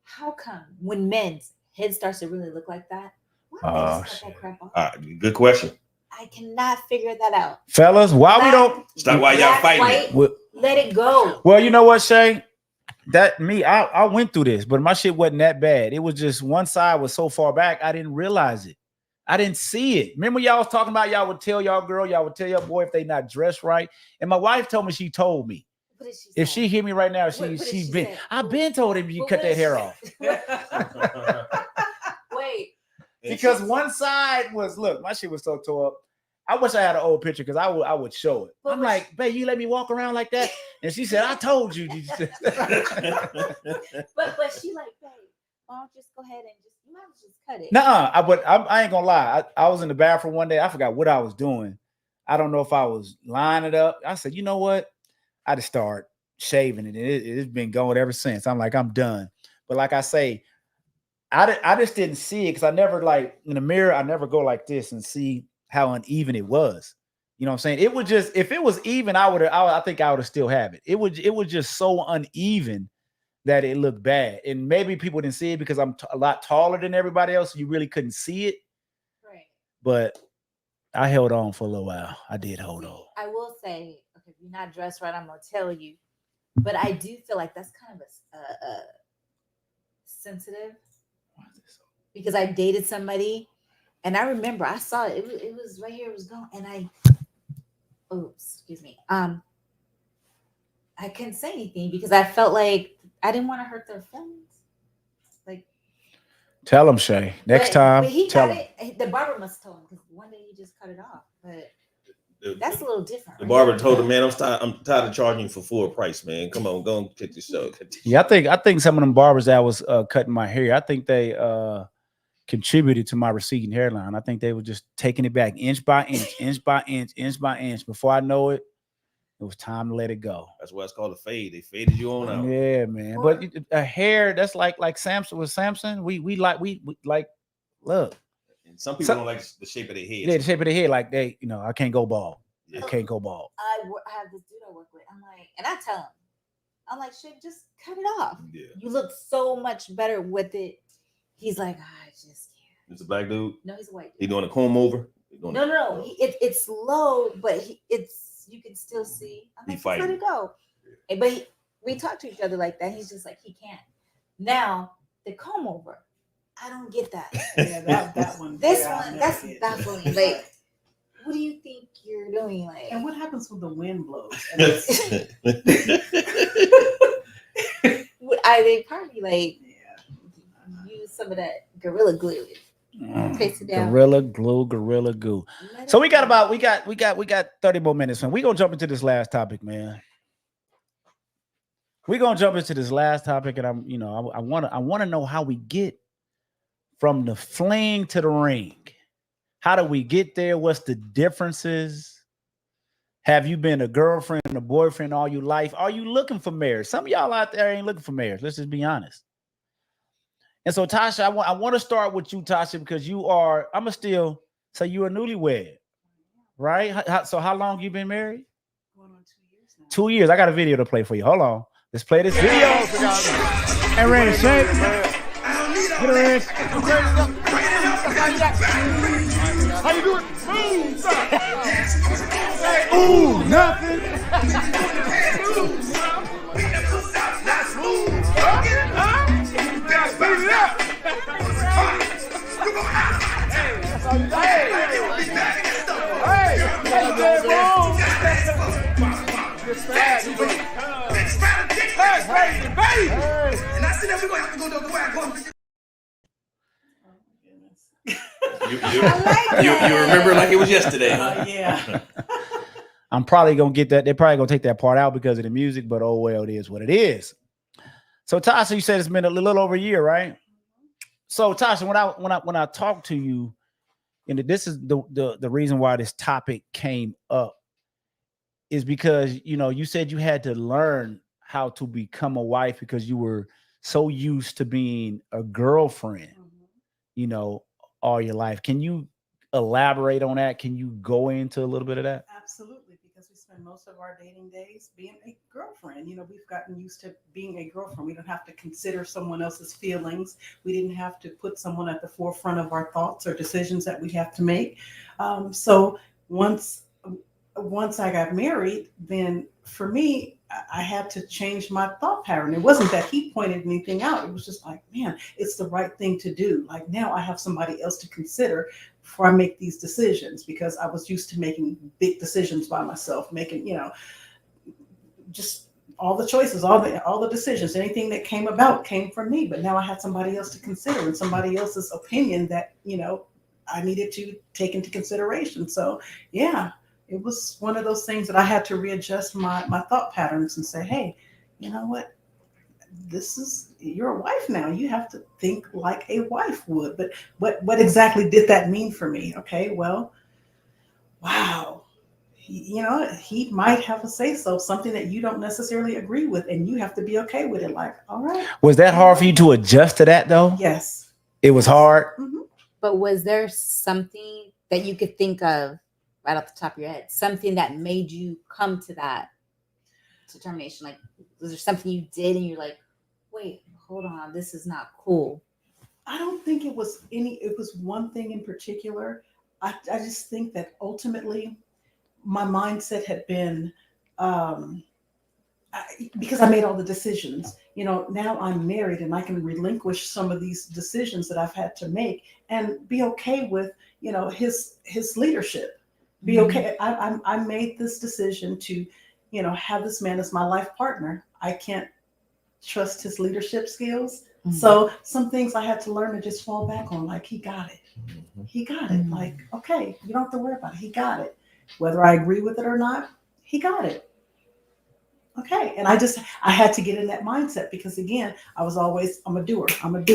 S3: How come when men's head starts to really look like that? Why don't
S1: Oh,
S3: they just cut that crap off?
S2: All right, good question.
S3: I cannot figure that out.
S1: Fellas, why we don't
S2: Stop while y'all
S3: Black,
S2: fighting.
S3: white,
S1: Well,
S3: let it go.
S1: well, you know what, Shay? I went through this, but my shit wasn't that bad. It was just one side was so far back, I didn't realize it. I didn't see it. Remember, y'all was talking about y'all would tell y'all girl, y'all would tell your boy if they not dressed right. And my wife told me, she told me.
S3: What did she
S1: If
S3: say?
S1: she hear me right now,
S3: What did
S1: she's
S3: she
S1: been.
S3: say?
S1: I've been told him you
S3: What
S1: cut that
S3: did
S1: hair
S3: she
S1: off.
S3: Wait.
S1: Because one side was, look, my shit was so tore up. I wish I had an old picture because I would show it.
S3: But
S1: I'm
S3: was
S1: like, babe, you let me walk around like that? And she said, I told you.
S3: But she like, babe, why don't you just go ahead and you might as well just cut it.
S1: Nuh-uh. But I ain't gonna lie. I was in the bathroom one day. I forgot what I was doing. I don't know if I was lining it up. I said, you know what? I just start shaving it. It's been going ever since. I'm like, I'm done. But like I say, I just didn't see it because I never, like, in the mirror, I never go like this and see how uneven it was. You know what I'm saying? It would just, if it was even, I think I would have still have it. It was just so uneven that it looked bad. And maybe people didn't see it because I'm a lot taller than everybody else. So you really couldn't see it.
S3: Right.
S1: But I held on for a little while. I did hold on.
S3: I will say, okay, if you're not dressed right, I'm gonna tell you. But I do feel like that's kind of a sensitive because I dated somebody, and I remember I saw it. It was right here. It was gone, and excuse me. I couldn't say anything because I felt like I didn't want to hurt their feelings. Like,
S1: Tell him, Shay. Next time,
S3: but he
S1: tell
S3: got
S1: him.
S3: it. The barber must have told him because one day he just cut it off. But that's a little different.
S2: The
S3: right?
S2: barber told him, man, I'm tired of charging you for full price, man. Come on, go and get this show.
S1: Yeah, I think some of them barbers that was cutting my hair, I think they contributed to my receding hairline. I think they were just taking it back inch by inch, inch by inch, inch by inch. Before I know it, it was time to let it go.
S2: That's why it's called a fade. They faded you on out.
S1: Yeah, man. But a hair that's like Samson with Samson. We like look.
S2: And some people don't like the shape of their head.
S1: Yeah, the shape of the head, like they, I can't go bald. I can't go bald.
S3: I have this dude I work with. I'm like, and I tell him, I'm like, shit, just cut it off.
S2: Yeah.
S3: You look so much better with it. He's like, I just can't.
S2: It's a black dude.
S3: No, he's a white dude.
S2: He doing a comb over.
S3: No. It's low, but you can still see. I'm like, let it go. But we talk to each other like that. He's just like, he can't. Now the comb over, I don't get that.
S4: Yeah, that one.
S3: This
S4: yeah,
S3: one, that's baffling. Like, what do you think you're doing? Like,
S4: and what happens when the wind blows?
S3: They probably like use some of that Gorilla Glue. Taste it down.
S1: Gorilla Glue. So we got 30 more minutes, man. We're gonna jump into this last topic, man. We're gonna jump into this last topic, and I wanna know how we get from the fling to the ring. How do we get there? What's the differences? Have you been a girlfriend, a boyfriend all your life? Are you looking for marriage? Some of y'all out there ain't looking for marriage. Let's just be honest. And so, Tasha, I want to start with you, Tasha, because I'm going to still say you're a newlywed, right? So how long you been married?
S4: Going on 2 years now.
S1: 2 years. I got a video to play for you. Hold on. Let's play this video. And Randy, shake. Get her in. How you doing? Ooh, nothing.
S2: You remember like it was yesterday, huh?
S4: Yeah.
S1: I'm probably gonna get that. They're probably gonna take that part out because of the music, but oh well, it is what it is. So Tasha, you said it's been a little over a year, right? So Tasha, when I talk to you, and this is the reason why this topic came up is because you said you had to learn how to become a wife because you were so used to being a girlfriend, all your life. Can you elaborate on that? Can you go into a little bit of that?
S4: Absolutely, because we spend most of our dating days being a girlfriend. We've gotten used to being a girlfriend. We don't have to consider someone else's feelings. We didn't have to put someone at the forefront of our thoughts or decisions that we have to make. So once I got married, then for me, I had to change my thought pattern. It wasn't that he pointed anything out. It was just like, man, it's the right thing to do. Like now I have somebody else to consider before I make these decisions, because I was used to making big decisions by myself, making, just all the choices, all the decisions, anything that came about came from me. But now I had somebody else to consider and somebody else's opinion that, I needed to take into consideration. So yeah. It was one of those things that I had to readjust my thought patterns and say, hey, you know what? You're a wife now. You have to think like a wife would. But what exactly did that mean for me? Okay, well, wow. He might have a say-so, something that you don't necessarily agree with, and you have to be okay with it. Like, all right.
S1: Was that hard for you to adjust to that, though?
S4: Yes.
S1: It was hard?
S4: Mm-hmm.
S3: But was there something that you could think of right off the top of your head, something that made you come to that determination? Like, was there something you did and you're like, wait, hold on, this is not cool?
S4: I don't think it was one thing in particular. I just think that ultimately my mindset had been, because I made all the decisions, now I'm married and I can relinquish some of these decisions that I've had to make and be okay with, his leadership. Be okay. I made this decision to, have this man as my life partner. I can't trust his leadership skills. Mm-hmm. So some things I had to learn to just fall back on, like, he got it. He got it. Like, okay, you don't have to worry about it. He got it. Whether I agree with it or not, he got it. Okay. And I had to get in that mindset because again, I was always, I'm a doer. Okay, I'm gonna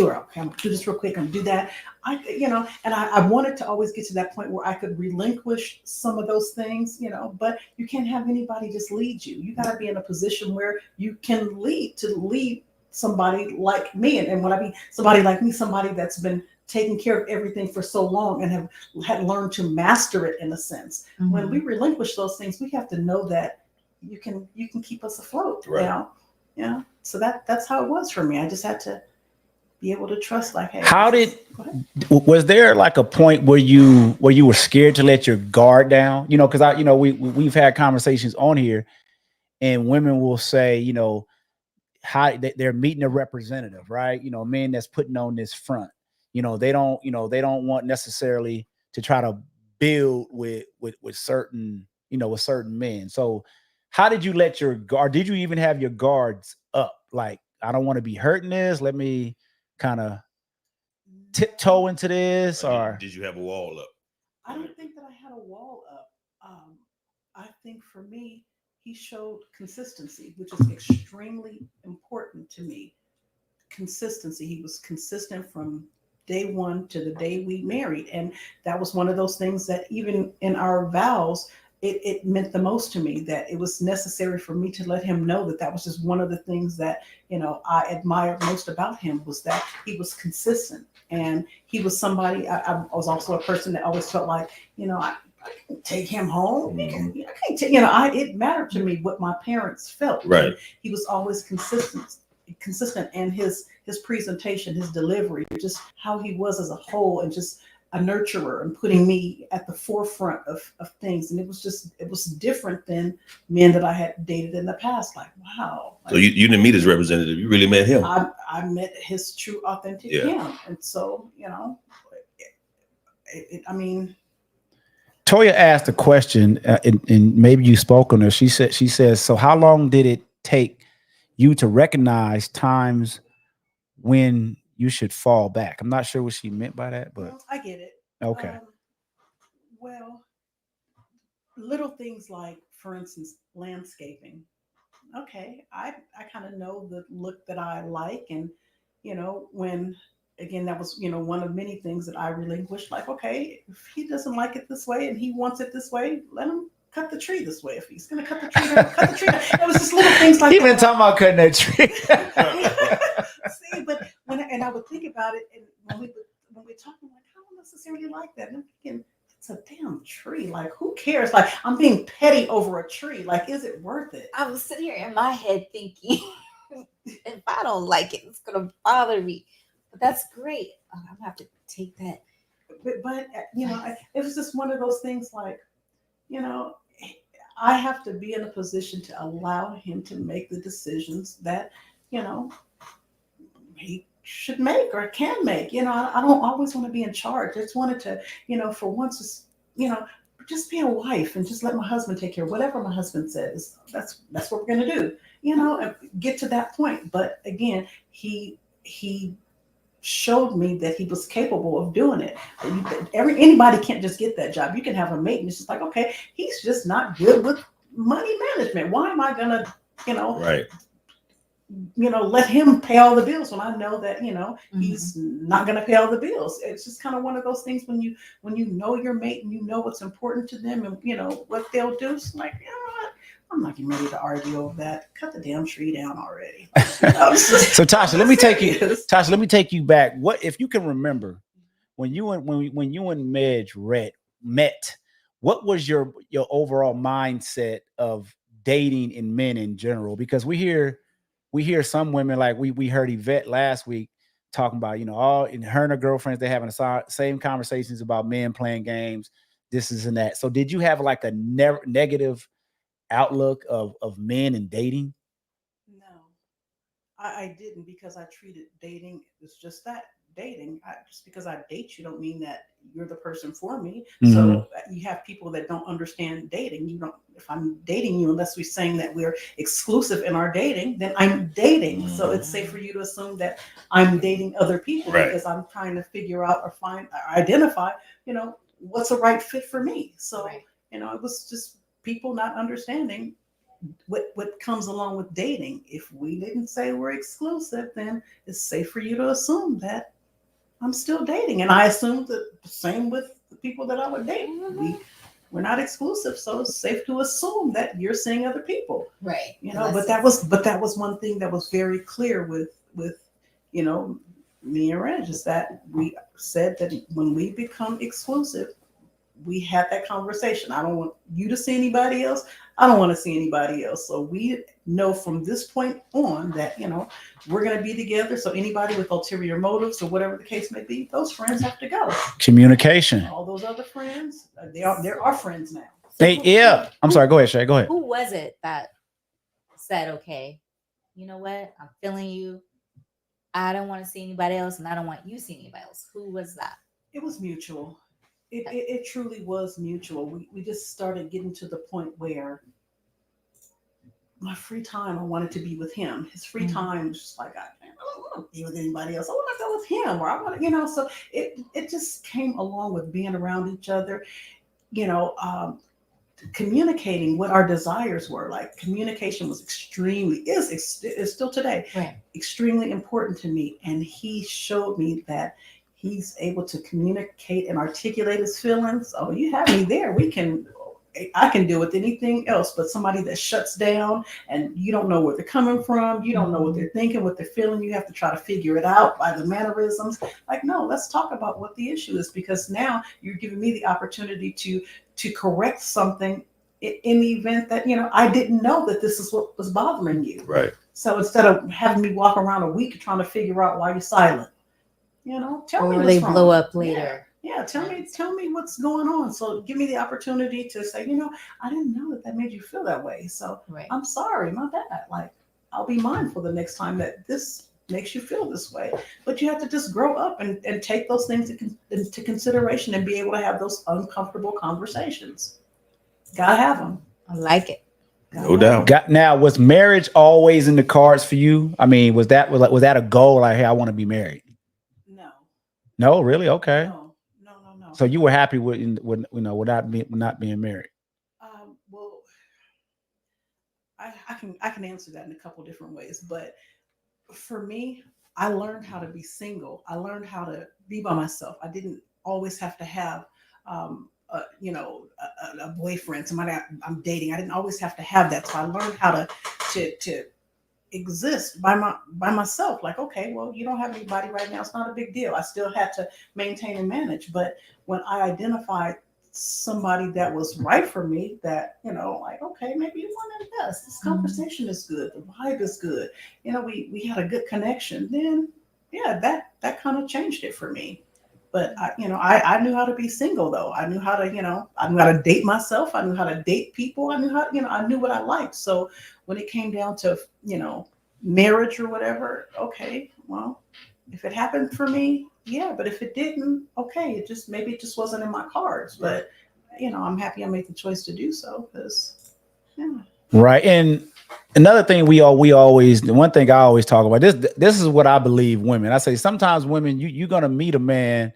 S4: do this real quick. I'm gonna do that. I wanted to always get to that point where I could relinquish some of those things, but you can't have anybody just lead you. You got to be in a position where you can lead somebody like me. And when I mean somebody like me, somebody that's been taken care of everything for so long and had learned to master it in a sense.
S3: Mm-hmm.
S4: When we relinquish those things, we have to know that you can keep us afloat.
S2: Right.
S4: Now, yeah. So that's how it was for me. I just had to be able to trust, like, hey.
S1: Was there like a point where you were scared to let your guard down? You know, because we've had conversations on here, and women will say, you know, how they're meeting a representative, right? You know, men that's putting on this front. You know, they don't want necessarily to try to build with certain, with certain men. So how did you let your guard? Did you even have your guards up? Like, I don't want to be hurting this. Let me kind of tiptoe into this, or
S2: did you have a wall up?
S4: I don't think that I had a wall up. I think for me, he showed consistency, which is extremely important to me. Consistency. He was consistent from day one to the day we married. And that was one of those things that even in our vows, it meant the most to me, that it was necessary for me to let him know that was just one of the things that, I admired most about him, was that he was consistent. And he was somebody, I was also a person that always felt like, I can take him home. I can't take, it mattered to me what my parents felt.
S2: Right.
S4: And he was always consistent, and his presentation, his delivery, just how he was as a whole, and just a nurturer and putting me at the forefront of things. And it was different than men that I had dated in the past. Like, wow.
S2: So you didn't meet his representative. You really met him.
S4: I met his true, authentic him. And so, I mean,
S1: Toya asked a question, and maybe you spoke on her. She says, so how long did it take you to recognize times when you should fall back? I'm not sure what she meant by that, but
S4: I get it.
S1: Okay.
S4: Well, little things like, for instance, landscaping. Okay, I kind of know the look that I like, and when, again, that was one of many things that I relinquished. Like, okay, if he doesn't like it this way and he wants it this way, let him cut the tree this way. If he's gonna cut the tree down, cut the tree down. It was just little things like
S1: that. Even talking about cutting that tree.
S4: See, but when I would think about it, and when we talk, I'm like, I don't necessarily like that. And I'm thinking, it's a damn tree. Like, who cares? Like, I'm being petty over a tree. Like, is it worth it?
S3: I was sitting here in my head thinking, if I don't like it, it's gonna bother me. But that's great. I'm gonna have to take that.
S4: But it was just one of those things. Like, I have to be in a position to allow him to make the decisions that he should make or can make. I don't always want to be in charge. I just wanted to, for once, just be a wife and just let my husband take care of whatever my husband says. That's what we're gonna do. And get to that point. But again, he showed me that he was capable of doing it. Anybody can't just get that job. You can have a mate and it's just like, okay, he's just not good with money management. Why am I gonna,
S2: right,
S4: let him pay all the bills when I know that he's not gonna pay all the bills. It's just kind of one of those things when you know your mate and you know what's important to them and what they'll do. It's like, what? I'm not getting ready to argue over that. Cut the damn tree down already.
S1: So Tasha, let me take you back. What if you can remember when you and Midge met? What was your overall mindset of dating and men in general? Because we hear some women, like we heard Yvette last week talking about, all in her and her girlfriends, they're having the same conversations about men playing games, this is and that. So did you have like a negative outlook of men and dating?
S4: No, I didn't, because I treated dating as just that, dating. Just because I date you don't mean that you're the person for me. Mm-hmm. So you have people that don't understand dating. If I'm dating you, unless we're saying that we're exclusive in our dating, then I'm dating. Mm-hmm. So it's safe for you to assume that I'm dating other people, right? Because I'm trying to figure out or identify, what's a right fit for me. So, right. It was just people not understanding what comes along with dating. If we didn't say we're exclusive, then it's safe for you to assume that I'm still dating. And I assumed the same with the people that I would date. We're not exclusive, so it's safe to assume that you're seeing other people.
S3: Right.
S4: But that was one thing that was very clear with me and Reg, is that we said that when we become exclusive, we had that conversation. I don't want you to see anybody else. I don't want to see anybody else. So we know from this point on that, we're going to be together. So anybody with ulterior motives or whatever the case may be, those friends have to go.
S1: Communication.
S4: All those other friends, they're our friends now.
S3: So
S1: Yeah. I'm sorry. Go ahead, Shay. Go ahead.
S3: Who was it that said, okay, you know what? I'm feeling you. I don't want to see anybody else, and I don't want you to see anybody else. Who was that?
S4: It was mutual. It truly was mutual. We just started getting to the point where my free time, I wanted to be with him. His free time was just like, I don't want to be with anybody else. I want to go with him, or I want to, so it just came along with being around each other, communicating what our desires were. Like, communication was is still today,
S3: right, extremely
S4: important to me. And he showed me that he's able to communicate and articulate his feelings. Oh, you have me there. I can deal with anything else, but somebody that shuts down and you don't know where they're coming from, you don't know what they're thinking, what they're feeling, you have to try to figure it out by the mannerisms. Like, no, let's talk about what the issue is, because now you're giving me the opportunity to correct something in the event that, I didn't know that this is what was bothering you.
S2: Right.
S4: So instead of having me walk around a week trying to figure out why you're silent, tell me what's
S3: they
S4: wrong.
S3: blow up later.
S4: Yeah, tell me what's going on. So give me the opportunity to say, I didn't know that made you feel that way. So
S3: right,
S4: I'm sorry, my bad. Like, I'll be mindful the next time that this makes you feel this way. But you have to just grow up and take those things into consideration and be able to have those uncomfortable conversations. Gotta have them.
S3: I like it.
S2: No doubt.
S1: Now, was marriage always in the cards for you? I mean, was that a goal? Like, hey, I want to be married. No, really? Okay.
S4: No.
S1: So you were happy with not being married?
S4: Well, I can answer that in a couple different ways, but for me, I learned how to be single. I learned how to be by myself. I didn't always have to have a boyfriend, somebody I'm dating. I didn't always have to have that. So I learned how to exist by myself. Like, okay, well, you don't have anybody right now, it's not a big deal. I still had to maintain and manage. But when I identified somebody that was right for me, that, like, okay, maybe you want to invest. This conversation is good. The vibe is good. We had a good connection. Then, yeah, that kind of changed it for me. But I knew how to be single, though. I knew how to date myself. I knew how to date people. I knew I knew what I liked. So when it came down to, marriage or whatever, okay, well, if it happened for me, yeah. But if it didn't, okay, maybe it just wasn't in my cards. But, I'm happy I made the choice to do so, because, yeah.
S1: Right. And another thing the one thing I always talk about, this is what I believe women. I say sometimes women, you're going to meet a man.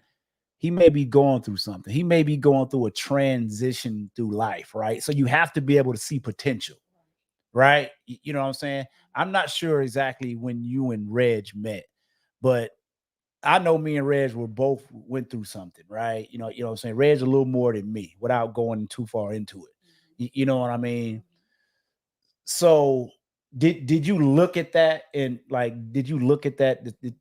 S1: He may be going through something. He may be going through a transition through life, right? So you have to be able to see potential, right? You know what I'm saying? I'm not sure exactly when you and Reg met, but I know me and Reg went through something, right? You know what I'm saying? Reg's a little more than me without going too far into it. You know what I mean? So did you look at that and the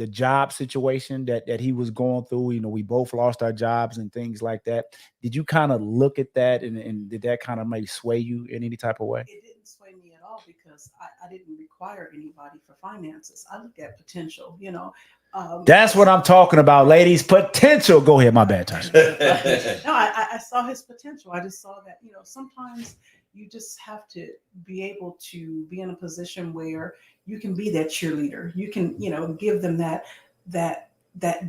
S1: job situation that he was going through? We both lost our jobs and things like that. Did you kind of look at that and did that kind of maybe sway you in any type of way?
S4: It didn't sway me at all, because I didn't require anybody for finances. I looked at potential,
S1: That's what I'm talking about, ladies. Potential. Go ahead. My bad, Tasha.
S4: No, I saw his potential. I just saw that, sometimes you just have to be able to be in a position where you can be that cheerleader. You can, give them that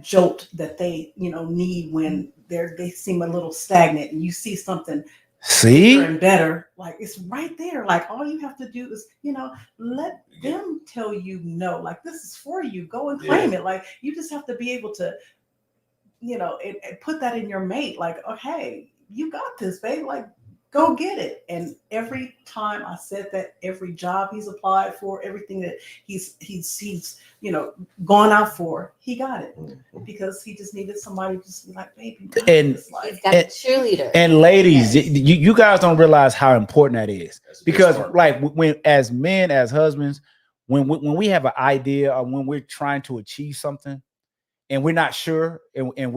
S4: jolt that they, need when they seem a little stagnant, and you see something bigger and better. Like, it's right there. Like, all you have to do is, let them tell you no. Like, this is for you. Go and claim it. Like, you just have to be able to, and put that in your mate. Like, okay, you got this, babe. Like, go get it. And every time I said that, every job he's applied for, everything that he's gone out for, he got it, because he just needed somebody to just be like, baby,
S3: he's got a cheerleader.
S1: And ladies, you guys don't realize how important that is, because like when as men, as husbands, when we have an idea or when we're trying to achieve something and we're not sure, and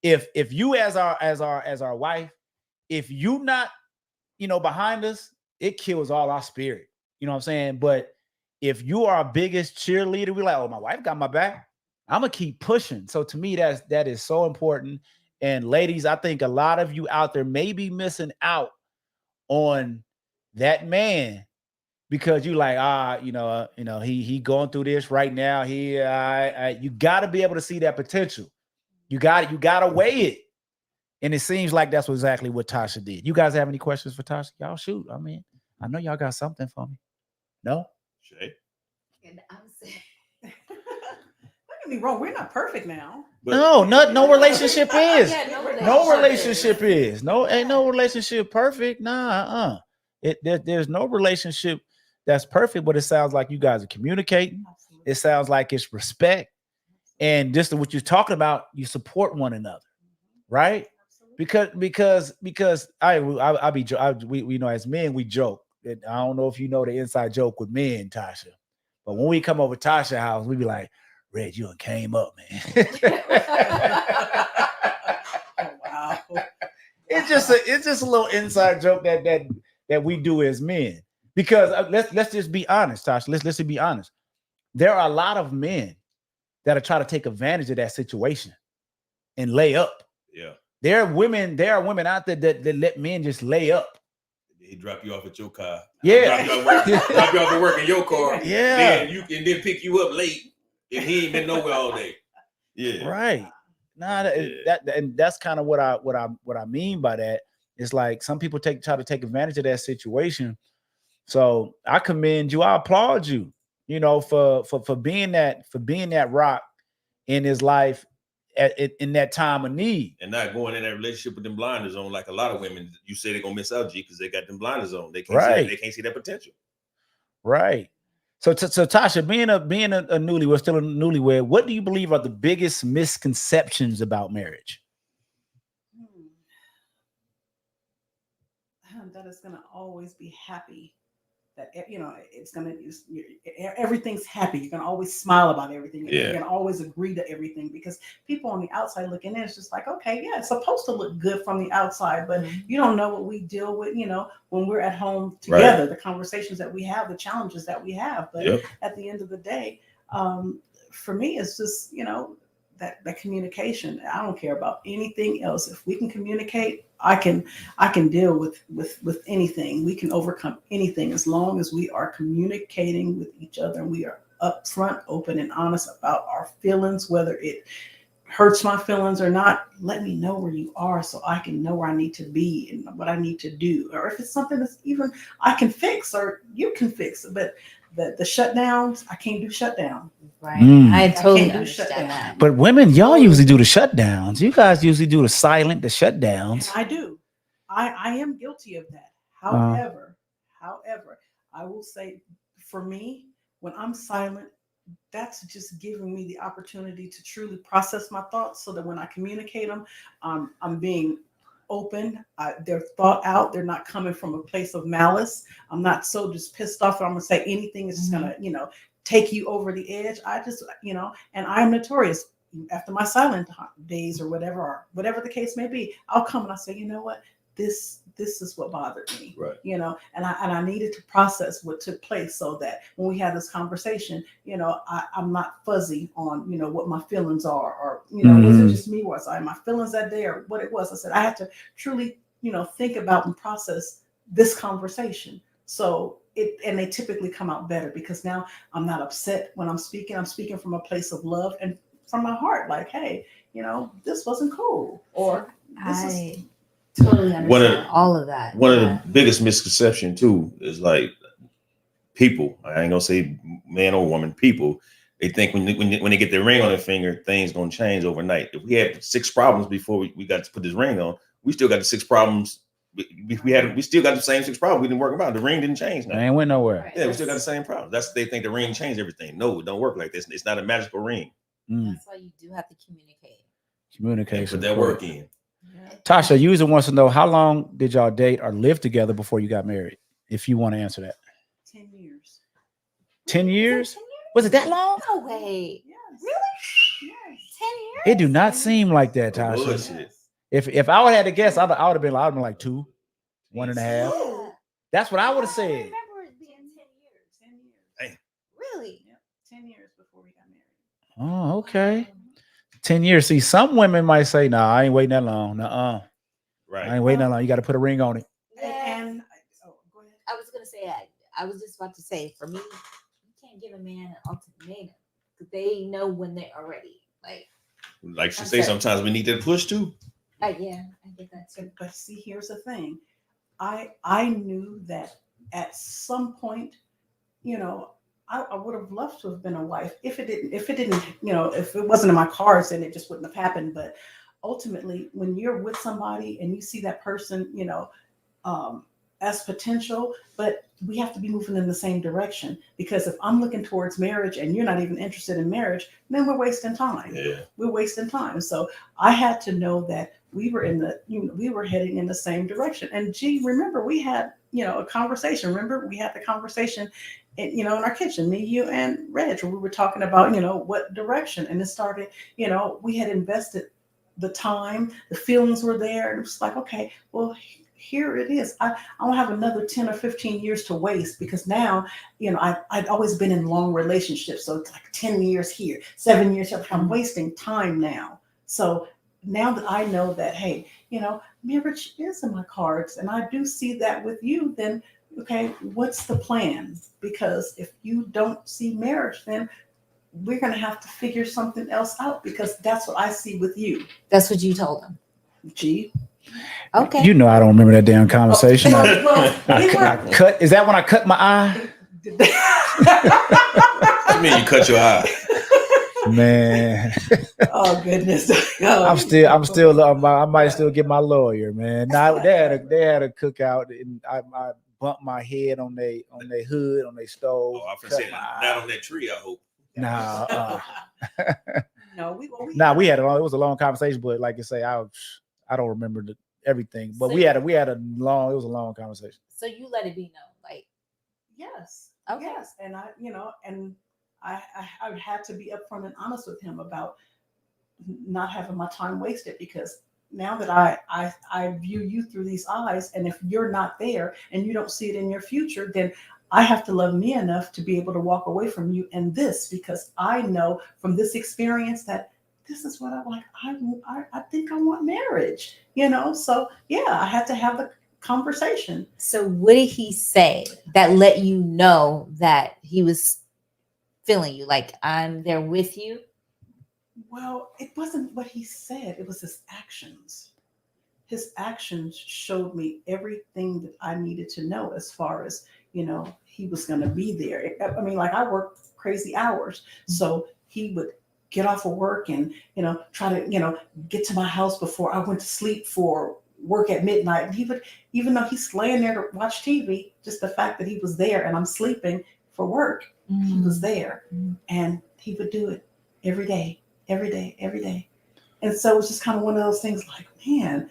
S1: if you as our wife, if you not, behind us, it kills all our spirit. You know what I'm saying? But if you are our biggest cheerleader, we're like, oh, my wife got my back. I'm gonna keep pushing. So to me, that is so important. And ladies, I think a lot of you out there may be missing out on that man because you like, he going through this right now. You got to be able to see that potential. You got to weigh it. And it seems like that's exactly what Tasha did. You guys have any questions for Tasha? Y'all shoot. I mean, I know y'all got something for me. No?
S2: Shay?
S3: And I'm saying,
S4: Don't get me wrong, we're not perfect now.
S1: No relationship is.
S3: Yeah,
S1: No relationship is. Ain't no relationship perfect. Nah, there's no relationship that's perfect, but it sounds like you guys are communicating.
S4: Absolutely.
S1: It sounds like it's respect. And just what you're talking about, you support one another, right? Because we as men, we joke. And I don't know if you know the inside joke with men, Tasha, but when we come over to Tasha's house, we be like, Red, you done came up, man.
S4: Oh, wow.
S1: It's just a little inside joke that we do as men. Because let's just be honest, Tasha. Let's just be honest. There are a lot of men that are trying to take advantage of that situation and lay up.
S2: Yeah.
S1: There are women out there that let men just lay up.
S2: He drop you off at your car.
S1: Yeah.
S2: Drop you off to work in your car.
S1: Yeah.
S2: Then pick you up late if he ain't been nowhere all day. Yeah.
S1: Right. And that's kind of what I mean by that. It's like some people try to take advantage of that situation. So I commend you. I applaud you, for being that rock in his life in that time of need.
S2: And not going in that relationship with them blinders on like a lot of women. You say they're gonna miss out, G, because they got them blinders on. They can't see that potential.
S1: Right. So Tasha, being a newlywed, still a newlywed, what do you believe are the biggest misconceptions about marriage?
S4: That is going to always be happy. That everything's happy. You can always smile about everything.
S2: Yeah.
S4: You can always agree to everything because people on the outside looking in, it's just like, okay, yeah, it's supposed to look good from the outside, but you don't know what we deal with, when we're at home together, right. The conversations that we have, the challenges that we have. But at the end of the day, for me, it's just, that communication. I don't care about anything else. If we can communicate, I can deal with anything. We can overcome anything as long as we are communicating with each other and we are upfront, open, and honest about our feelings, whether it hurts my feelings or not. Let me know where you are so I can know where I need to be and what I need to do. Or if it's something that's even I can fix or you can fix it. But the shutdowns, I can't do shutdown.
S3: Right. I totally understand that.
S1: But women, y'all usually do the shutdowns. You guys usually do the shutdowns.
S4: I do. I am guilty of that. However, I will say for me, when I'm silent, that's just giving me the opportunity to truly process my thoughts so that when I communicate them, I'm being open. They're thought out. They're not coming from a place of malice. I'm not so just pissed off that I'm going to say anything is just going to, take you over the edge. I just, and I'm notorious after my silent days or whatever the case may be, I'll come and I'll say, you know what, this is what bothered me,
S2: right?
S4: And I needed to process what took place so that when we have this conversation, I'm not fuzzy on, what my feelings are, or, was it just me? Was I my feelings that day or what it was? I said, I had to truly, think about and process this conversation. So they typically come out better because now I'm not upset when I'm speaking. I'm speaking from a place of love and from my heart, like, hey, this wasn't cool, or
S3: I totally understand all of that.
S2: One of the biggest misconceptions too is like people. I ain't gonna say man or woman. People, they think when they get their ring on their finger, things gonna change overnight. If we had 6 problems before we got to put this ring on, we still got the 6 problems. We still got the same 6 problems. We didn't work about. The ring didn't change. Now.
S1: I ain't went nowhere.
S3: Right.
S2: Yeah, we still got the same problem. They think the ring changed everything. No, it don't work like this. It's not a magical ring.
S3: That's why you do have to communicate.
S1: Communication.
S2: Put that work in.
S1: Tasha, user wants to know, how long did y'all date or live together before you got married? If you want to answer that.
S4: 10 years.
S1: 10 years?
S3: 10 years?
S1: Was it that long?
S3: No way.
S4: Yes.
S3: Really?
S4: Yes.
S3: 10 years?
S1: It do not seem like that,
S2: Oh,
S1: Tasha.
S2: bullshit.
S1: If I would have had to guess, I would have been like 2, 1.5.
S3: Yeah.
S1: That's what I would have
S3: I
S1: said.
S3: remember it being 10 years.
S4: 10 years.
S2: Hey.
S3: Really?
S4: Yep. 10 years before we got married.
S1: Oh, okay. 10 years. See, some women might say, "Nah, I ain't waiting that long. Nuh-uh.
S2: Right.
S1: I ain't waiting that long. You got to put a ring on it."
S3: Yeah.
S4: And go ahead.
S3: I was gonna say, I was just about to say, for me, you can't give a man an ultimatum because they know when they are ready.
S2: Like she say, sometimes we need that push too.
S3: Yeah, I get that too.
S4: But see, here's the thing. I knew that at some point, you know, I would have loved to have been a wife if it didn't, you know, if it wasn't in my cards, then it just wouldn't have happened. But ultimately, when you're with somebody and you see that person, you know, as potential, but we have to be moving in the same direction, because if I'm looking towards marriage and you're not even interested in marriage, then we're wasting time.
S2: Yeah.
S4: We're wasting time. So I had to know that we were we were heading in the same direction. And gee, remember we had, you know, a conversation. Remember we had the conversation in our kitchen, me, you, and Reg, where we were talking about, you know, what direction. And it started, you know, we had invested the time, the feelings were there, and it was like, okay, well, here it is. I don't have another 10 or 15 years to waste, because now, you know, I'd always been in long relationships. So it's like 10 years here, 7 years here. I'm wasting time now. So now that I know that, hey, you know, marriage is in my cards, and I do see that with you, then, okay, what's the plan? Because if you don't see marriage, then we're going to have to figure something else out, because that's what I see with you.
S3: That's what you told him.
S4: Gee.
S3: Okay.
S1: You know I don't remember that damn conversation.
S4: Well,
S1: cut. Is that when I cut my eye?
S2: I mean, you cut your eye.
S1: Man,
S4: oh goodness.
S1: I'm still. I might still get my lawyer, man. Now they had a cookout, and I bumped my head on their hood, on their stove.
S2: Oh, I say not on that tree, I hope.
S1: Nah,
S4: No,
S1: we had it was a long conversation, but like I say, I don't remember everything, but
S3: So
S1: we had a long conversation.
S3: So you let it be known, like,
S4: yes,
S3: okay.
S4: yes, and I, you know, and I had to be upfront and honest with him about not having my time wasted, because now that I view you through these eyes, and if you're not there and you don't see it in your future, then I have to love me enough to be able to walk away from you in this, because I know from this experience that this is what I like. I think I want marriage, you know? So yeah, I had to have the conversation.
S3: So what did he say that let you know that he was feeling you? Like, I'm there with you?
S4: Well, it wasn't what he said. It was his actions. His actions showed me everything that I needed to know, as far as, you know, he was going to be there. I mean, like, I worked crazy hours. So he would get off of work and, you know, try to, you know, get to my house before I went to sleep for work at midnight. And he would, even though he's laying there to watch TV, just the fact that he was there and I'm sleeping for work, he was there. And he would do it every day. And so it was just kind of one of those things, like, man,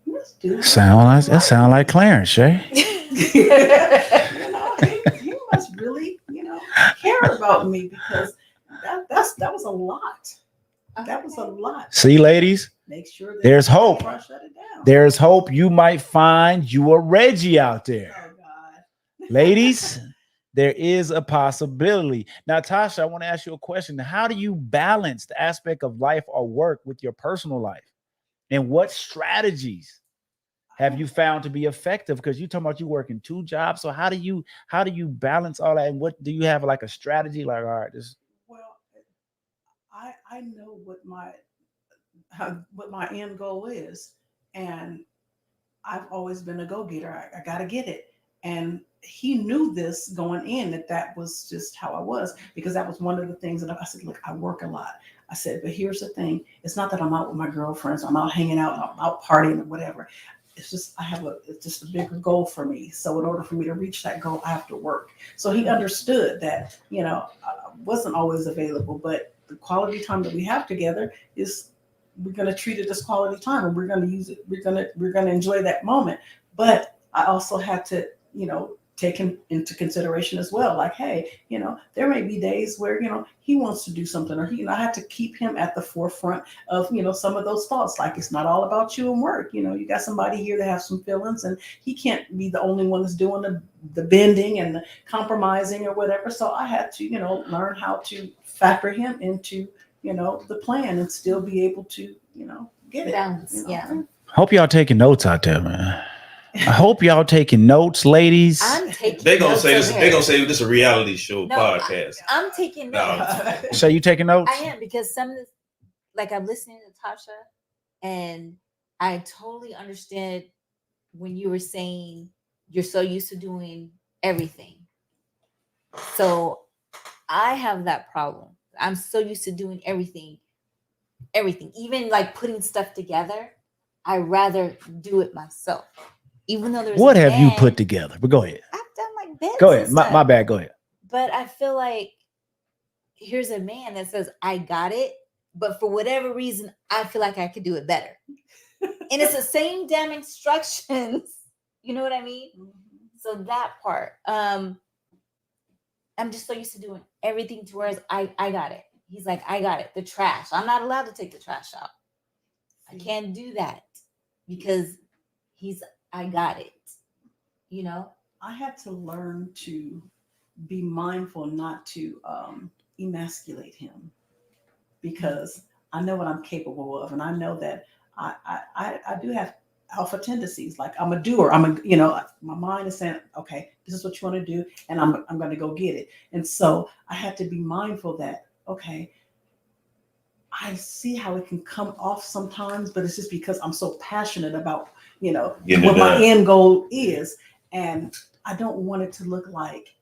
S4: let's do it.
S1: Sound like Clarence, Shay.
S4: You know, he must really, you know, care about me, because that was a lot. That was a lot.
S1: See, ladies,
S4: Make sure that
S1: there's hope.
S4: I shut it down.
S1: There's hope. You might find you a Reggie out there.
S4: Oh God.
S1: Ladies, there is a possibility. Now, Tasha, I want to ask you a question. How do you balance the aspect of life or work with your personal life? And what strategies have you found to be effective? Because you're talking about you working 2 jobs. So how do you balance all that? And what do you have, like a strategy? Like, all right, this.
S4: Well, I know what my end goal is, and I've always been a go-getter. I got to get it. And he knew this going in, that was just how I was, because that was one of the things that I said, look, I work a lot. I said, but here's the thing. It's not that I'm out with my girlfriends, I'm out hanging out, I'm out partying or whatever. It's just, it's just a bigger goal for me. So in order for me to reach that goal, I have to work. So he understood that, you know, I wasn't always available, but the quality time that we have together is, we're going to treat it as quality time, and we're going to use it. We're going to enjoy that moment. But I also had to, you know, taken into consideration as well. Like, hey, there may be days where, he wants to do something, or, I have to keep him at the forefront of, some of those thoughts. Like, it's not all about you and work. You got somebody here that has some feelings, and he can't be the only one that's doing the bending and the compromising or whatever. So I had to, learn how to factor him into, the plan and still be able to, get it.
S3: Balance, yeah.
S1: Hope y'all taking notes out there, man. I hope y'all taking notes, ladies.
S3: I'm taking.
S2: They're gonna
S3: notes
S2: say this.
S3: over
S2: They're gonna
S3: here.
S2: say this is a reality show
S3: No,
S2: podcast.
S3: I'm taking
S2: No.
S3: notes.
S1: So you taking notes?
S3: I am, because some of this, like, I'm listening to Tasha, and I totally understand when you were saying you're so used to doing everything. So I have that problem. I'm so used to doing everything, even like putting stuff together. I rather do it myself, even though there's.
S1: What have you put together? But go ahead.
S3: I've done like beds.
S1: Go ahead.
S3: and
S1: My
S3: stuff.
S1: bad. Go ahead.
S3: But I feel like here's a man that says, I got it, but for whatever reason, I feel like I could do it better. And it's the same damn instructions. You know what I mean? So that part, I'm just so used to doing everything to whereas I got it. He's like, I got it. The trash. I'm not allowed to take the trash out. I can't do that because I got it.
S4: I had to learn to be mindful not to emasculate him, because I know what I'm capable of, and I know that I do have alpha tendencies. Like, I'm a doer. My mind is saying, okay, this is what you want to do, and I'm going to go get it. And so I had to be mindful that, okay, I see how it can come off sometimes, but it's just because I'm so passionate about, what my end goal is. And I don't want it to look like,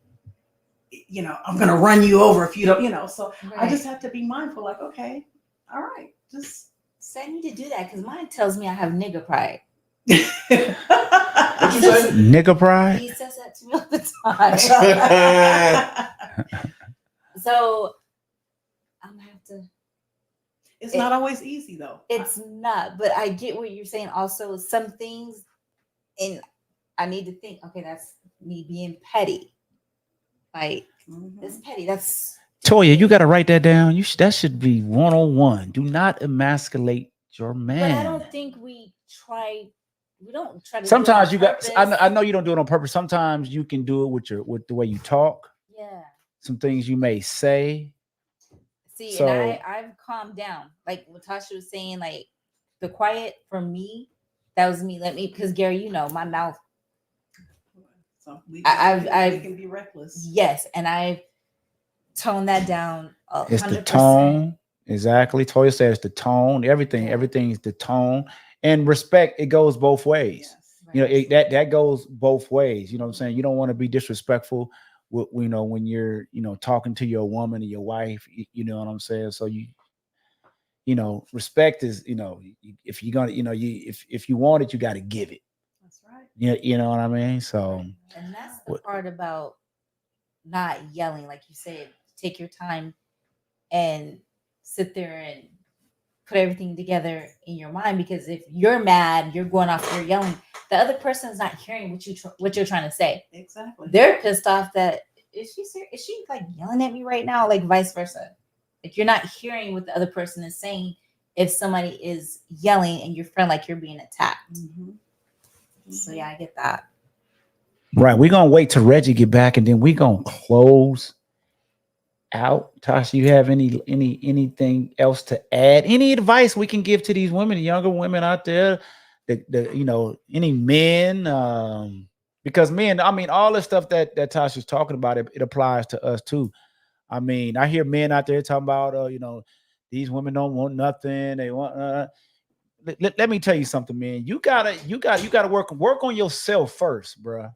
S4: I'm going to run you over if you don't, so
S3: Right.
S4: I just have to be mindful. Like, okay, all right, just.
S3: So I need to do that because mine tells me I have nigger pride.
S2: What you say?
S1: Nigga pride?
S3: He says that to me all the time. So I'm gonna have to.
S4: It's not always easy though.
S3: It's not, but I get what you're saying. Also, some things, and I need to think. Okay, that's me being petty. Like, it's petty. That's
S1: Toya, you got to write that down. That should be 101. Do not emasculate your man.
S3: But I don't think we don't try to.
S1: Sometimes
S3: do
S1: you
S3: it on
S1: got.
S3: purpose.
S1: I know you don't do it on purpose. Sometimes you can do it with the way you talk.
S3: Yeah.
S1: Some things you may say.
S3: See,
S1: So-
S3: and I've calmed down. Like what Tasha was saying, like the quiet for me, that was me. Because Gary, my mouth.
S4: So we
S3: I've
S4: can be reckless.
S3: Yes, and I've toned that down. 100%.
S1: It's the tone. Exactly. Toya says it's the tone. Everything is the tone. And respect, it goes both ways.
S4: Yes.
S1: That goes both ways. You know what I'm saying? You don't want to be disrespectful when you're talking to your woman or your wife. You know what I'm saying? So respect is if you're gonna if you want it, you got to give it.
S4: That's right.
S1: You know what I mean? So
S3: And that's the part about not yelling, like you said. Take your time and sit there and put everything together in your mind, because if you're mad, you're going off, you're yelling, the other person's not hearing what you're trying to say.
S4: Exactly.
S3: They're pissed off that is she like yelling at me right now, like vice versa. Like, you're not hearing what the other person is saying if somebody is yelling and you're feeling like you're being attacked. So yeah, I get that.
S1: right, we're gonna wait till Reggie get back, and then we're gonna close out. Tasha, you have anything else to add? Any advice we can give to these women, younger women out there, any men? Because men, I mean, all the stuff that Tasha's talking about, it applies to us too. I mean, I hear men out there talking about, these women don't want nothing. They want. Let me tell you something, man. You gotta work on yourself first, bro.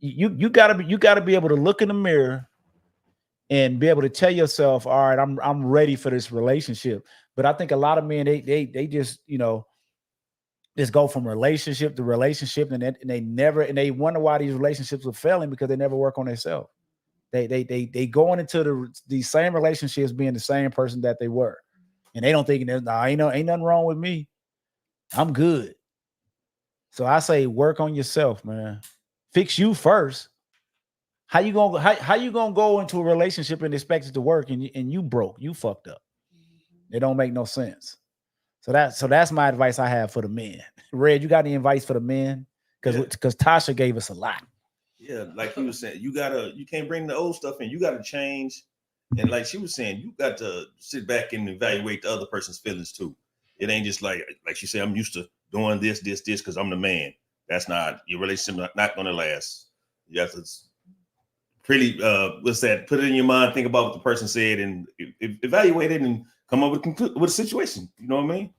S1: You gotta be able to look in the mirror and be able to tell yourself, all right, I'm ready for this relationship. But I think a lot of men, they just, just go from relationship to relationship, and they wonder why these relationships are failing, because they never work on themselves. They going into these same relationships being the same person that they were. And they don't think ain't nothing wrong with me. I'm good. So I say work on yourself, man. fix you first. How you gonna go into a relationship and expect it to work and you broke, you fucked up? It don't make no sense. So that's my advice I have for the men. Red, you got any advice for the men? Because Tasha gave us a lot.
S2: Yeah, like you was saying, you can't bring the old stuff in. You gotta change. And like she was saying, you got to sit back and evaluate the other person's feelings too. It ain't just like she said, I'm used to doing this because I'm the man. That's not your relationship. Not gonna last. You have to really what's that? Put it in your mind. Think about what the person said and evaluate it and come up with a situation. You know what I mean?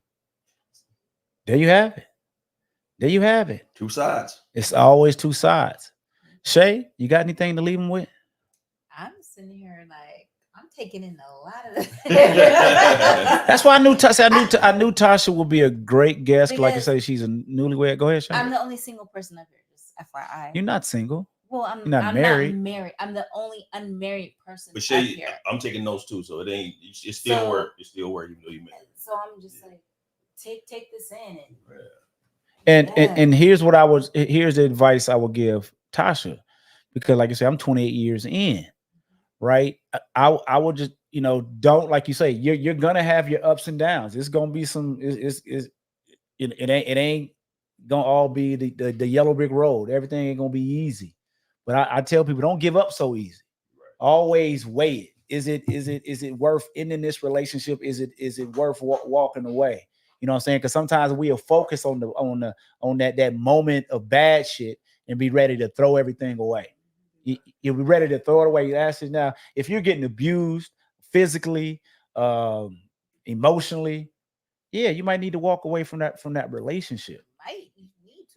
S1: There you have it. There you have it.
S2: Two sides.
S1: It's always two sides. Shay, you got anything to leave them with?
S3: I'm sitting here like I'm taking in a lot of.
S1: That's why I knew Tasha would be a great guest. Like I say, she's a newlywed. Go ahead, Shay.
S3: I'm the only single person up here. Just FYI.
S1: You're not single.
S3: Well,
S1: I'm not married.
S3: I'm the only unmarried person.
S2: But Shay,
S3: up here.
S2: I'm taking notes too, so it ain't. It still work. It still work even though you married.
S3: So I'm just like, take this in
S1: and here's the advice I would give Tasha, because like I said, I'm 28 years in, right? I would just, don't, like you say, you're gonna have your ups and downs. It's gonna be some, it ain't gonna all be the yellow brick road. Everything ain't gonna be easy. But I tell people, don't give up so easy. Right. Always weigh it. Is it worth ending this relationship? Is it worth walking away? You know what I'm saying? Because sometimes we'll focus on that moment of bad shit and be ready to throw everything away. You'll be ready to throw it away. You ask it now, if you're getting abused physically, emotionally, yeah, you might need to walk away from that relationship.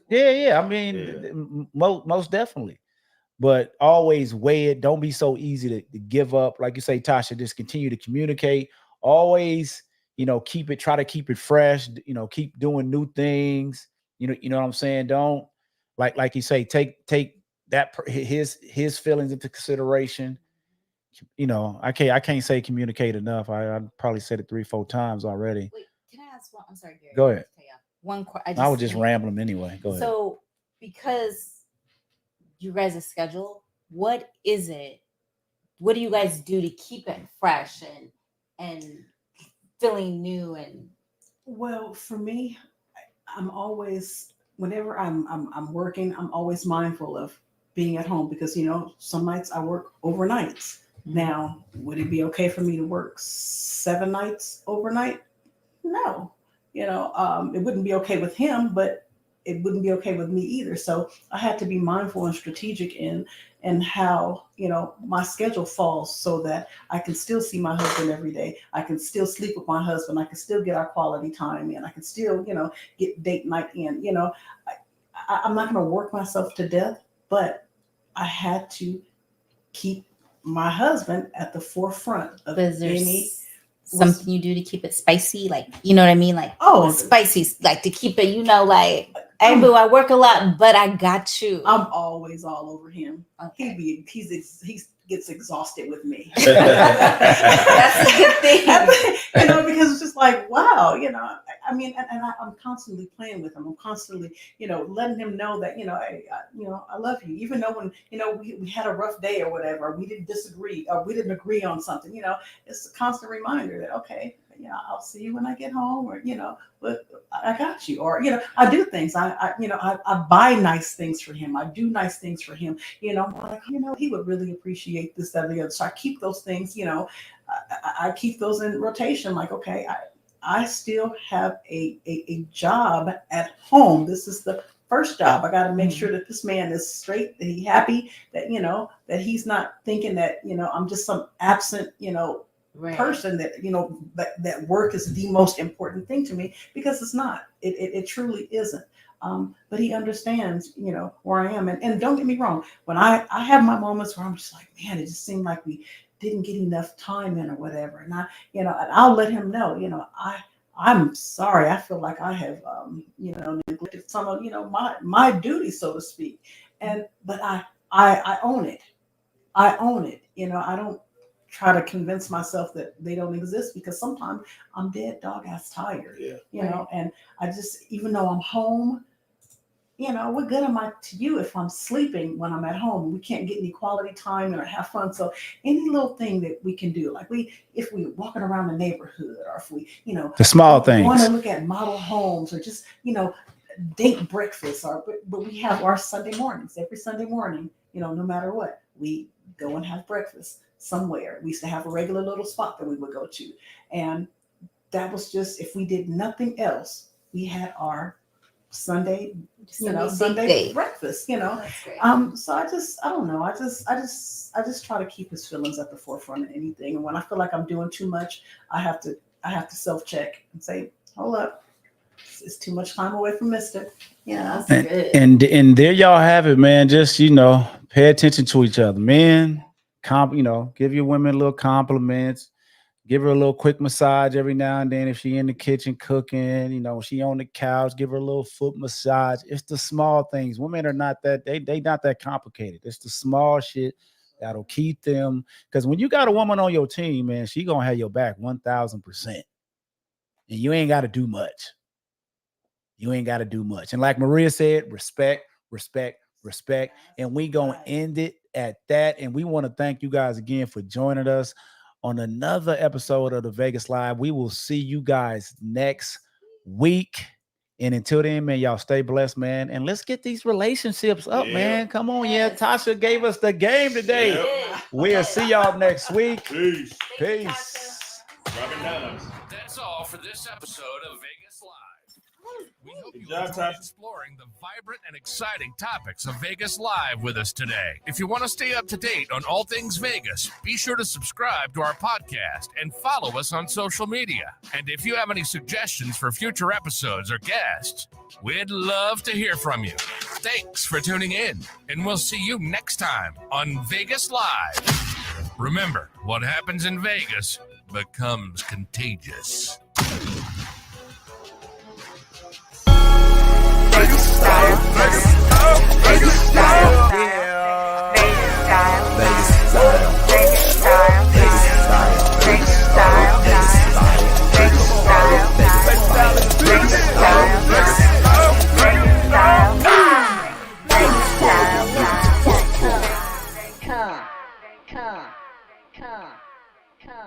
S1: Yeah. I mean, most definitely. But always weigh it. Don't be so easy to give up. Like you say, Tasha, just continue to communicate. Always, try to keep it fresh. Keep doing new things. You know what I'm saying? Don't like you say, take that his feelings into consideration. I can't say communicate enough. I probably said it 3-4 times already.
S3: Wait, can I ask one? I'm sorry, Gary.
S1: Go ahead.
S3: I
S1: was just rambling anyway. Go ahead.
S3: So because you guys' schedule, what is it? What do you guys do to keep it fresh and feeling new? And
S4: well, for me, I'm always, whenever I'm working, I'm always mindful of being at home because some nights I work overnights. Now, would it be okay for me to work 7 nights overnight? No. It wouldn't be okay with him, but it wouldn't be okay with me either. So I had to be mindful and strategic in how, my schedule falls so that I can still see my husband every day. I can still sleep with my husband. I can still get our quality time in. I can still, get date night in. I'm not going to work myself to death, but I had to keep my husband at the forefront of any.
S3: Something you do to keep it spicy, like, you know what I mean? Like, spicy, like to keep it, like, hey boo, I work a lot, but I got you.
S4: I'm always all over him.
S3: Okay.
S4: He gets exhausted with me.
S3: That's a good thing.
S4: Because it's just like, wow, I mean, and I'm constantly playing with him. I'm constantly, letting him know that, hey, I love you. Even though when, we had a rough day or whatever, we didn't disagree or we didn't agree on something, it's a constant reminder that, okay, I'll see you when I get home, or, but I got you. Or, I do things. I buy nice things for him. I do nice things for him. Like, he would really appreciate this, that, or the other. So I keep those things, I keep those in rotation. Like, okay, I still have a job at home. This is the first job. I got to make sure that this man is straight, that he's happy, that, that he's not thinking that, I'm just some absent, person that, that work is the most important thing to me, because it's not. It truly isn't. But he understands, where I am. And don't get me wrong, when I have my moments where I'm just like, man, it just seemed like we didn't get enough time in or whatever. And and I'll let him know, I'm sorry. I feel like I have, neglected some of, my duties, so to speak. But I own it. I own it. I don't try to convince myself that they don't exist, because sometimes I'm dead dog ass tired, and I just, even though I'm home, we're good to you if I'm sleeping when I'm at home. We can't get any quality time or have fun. So any little thing that we can do, like if we're walking around the neighborhood, or if we,
S1: the small
S4: want to
S1: things.
S4: look at model homes, or just, date breakfast, but we have our Sunday mornings, every Sunday morning, no matter what, we go and have breakfast somewhere. We used to have a regular little spot that we would go to. And that was just, if we did nothing else, we had our Sunday
S3: date.
S4: breakfast,
S3: That's great.
S4: So I don't know. I just try to keep his feelings at the forefront of anything. And when I feel like I'm doing too much, I have to self-check and say, hold up, it's too much time away from Mister.
S3: That's good.
S1: And there y'all have it, man. Just pay attention to each other, man. Give your women little compliments. Give her a little quick massage every now and then if she in the kitchen cooking. She on the couch, give her a little foot massage. It's the small things. Women are not that they not that complicated. It's the small shit that'll keep them. Because when you got a woman on your team, man, she gonna have your back 1,000%, and you ain't got to do much. You ain't got to do much. And like Maria said, respect, respect, respect. And we gonna end it at that. And we want to thank you guys again for joining us on another episode of the Vegas Live. We will see you guys next week. And until then, man, y'all stay blessed, man. And let's get these relationships up, man. Come on. Yeah, Tasha gave us the game today.
S2: Yeah.
S1: We'll see y'all next week.
S2: Peace.
S1: Peace.
S2: Rockin' dimes.
S6: That's all for this episode of Vegas Live. We hope
S2: Good
S6: you
S2: job,
S6: enjoyed
S2: Tasha.
S6: exploring the vibrant and exciting topics of Vegas Live with us today. If you want to stay up to date on all things Vegas, be sure to subscribe to our podcast and follow us on social media. And if you have any suggestions for future episodes or guests, we'd love to hear from you. Thanks for tuning in, and we'll see you next time on Vegas Live. Remember, what happens in Vegas becomes contagious.